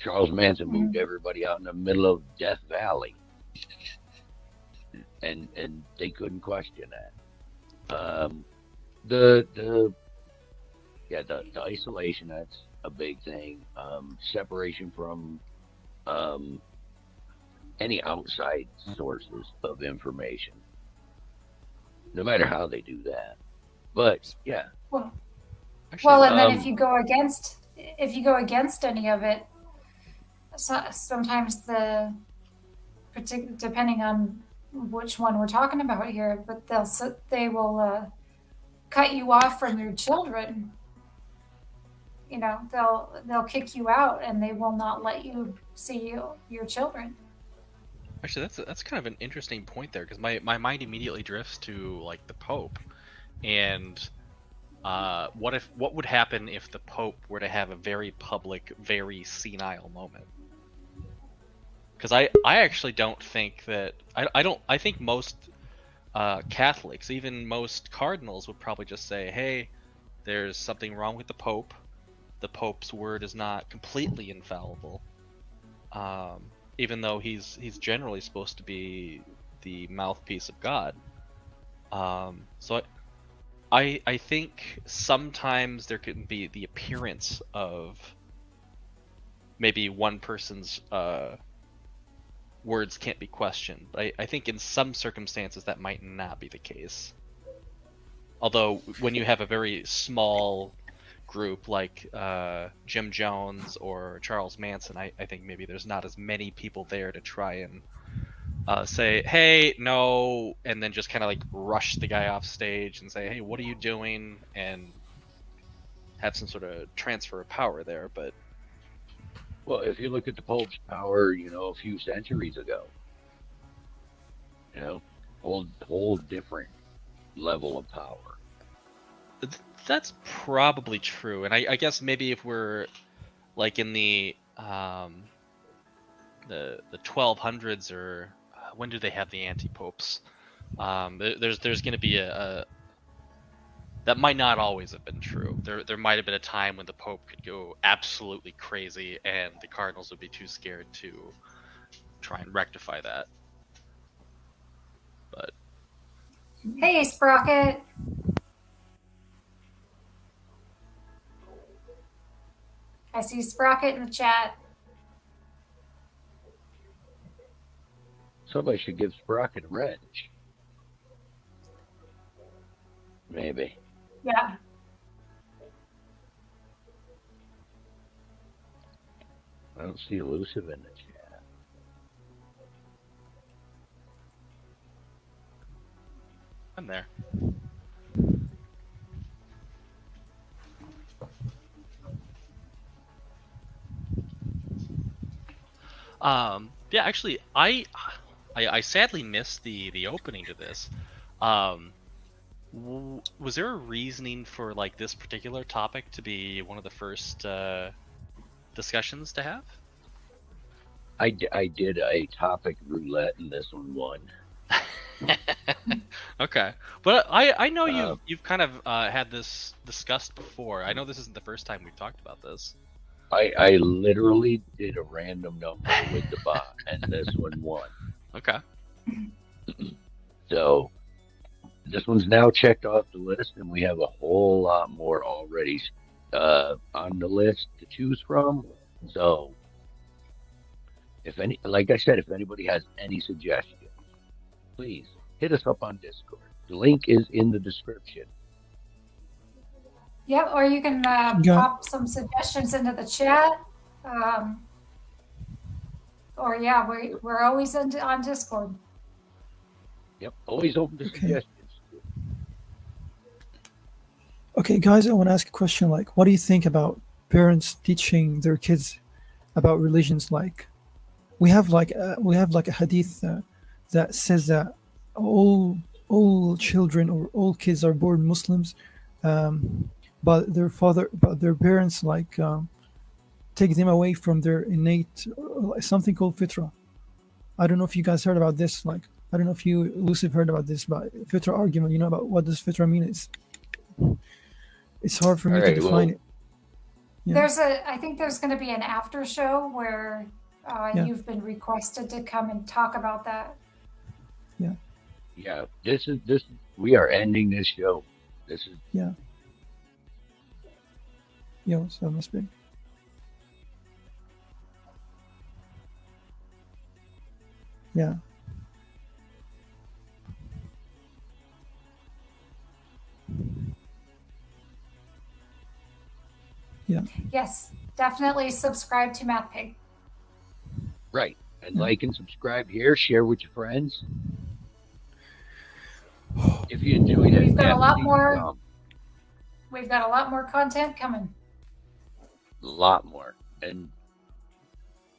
Charles Manson moved everybody out in the middle of Death Valley, and they couldn't question that. The isolation, that's a big thing. Separation from any outside sources of information, no matter how they do that. But yeah. Well, and then if you go against any of it, sometimes depending on which one we're talking about here, but they will cut you off from your children. They'll kick you out, and they will not let you see your children. Actually, that's kind of an interesting point there, because my mind immediately drifts to like the Pope, and what would happen if the Pope were to have a very public, very senile moment? Because I actually don't think that I think most Catholics, even most cardinals, would probably just say, hey, there's something wrong with the Pope. The Pope's word is not completely infallible, even though he's generally supposed to be the mouthpiece of God. So I think sometimes there can be the appearance of maybe one person's words can't be questioned. But I think in some circumstances that might not be the case. Although when you have a very small group like Jim Jones or Charles Manson, I think maybe there's not as many people there to try and say, hey, no, and then just kind of like rush the guy off stage and say, hey, what are you doing? And have some sort of transfer of power there. But well, if you look at the Pope's power, a few centuries ago, whole different level of power. That's probably true, and I guess maybe if we're like in the 1200s, or when do they have the anti-popes? There's going to be a that might not always have been true. There might have been a time when the Pope could go absolutely crazy, and the cardinals would be too scared to try and rectify that. But hey, Sprocket. I see Sprocket in the chat. Somebody should give Sprocket a wrench. Maybe. Yeah. I don't see Elusive in the chat. I'm there. Yeah, actually, I sadly missed the opening to this. Was there a reasoning for like this particular topic to be one of the first discussions to have? I did a topic roulette, and this one won. Okay, but I know Uh, you've kind of had this discussed before. I know this isn't the first time we've talked about this. I literally did a random number with the bot, and this one won. Okay. So this one's now checked off the list, and we have a whole lot more already on the list to choose from. So, if any, like I said, if anybody has any suggestions, please hit us up on Discord. The link is in the description. Yep, or you can pop some suggestions into the chat. Or yeah, we're always on Discord. Yep, always open to suggestions. Okay, guys, I want to ask a question. Like, what do you think about parents teaching their kids about religions? Like, we have like a hadith that says that all children or all kids are born Muslims, but their parents like take them away from their innate something called fitra. I don't know if you guys heard about this. Like, I don't know if you, Lucifer, heard about this, but fitra argument. You know about what does fitra mean? It's hard for me to define it. Yeah. I think there's going to be an after show where you've been requested to come and talk about that. Yeah, this is we are ending this show. This is So must be. Yeah. Yeah. Yes, definitely subscribe to MathPig. right. And like and subscribe here. Share with your friends. If you enjoyed it, We've got a lot more. A more content coming. A lot more, and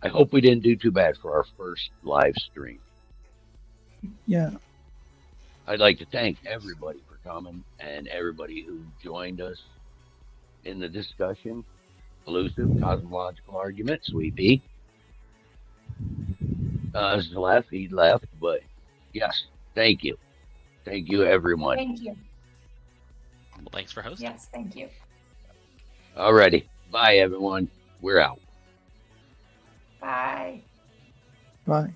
I hope we didn't do too bad for our first live stream. Yeah. I'd like to thank everybody for coming and everybody who joined us in the discussion. Elusive Cosmological Argument, Sweet Pea. He left, but yes, thank you. Thank you, everyone. Thank you. Well, thanks for hosting. Yes, thank you. Alrighty. Bye, everyone. We're out. Bye. Bye.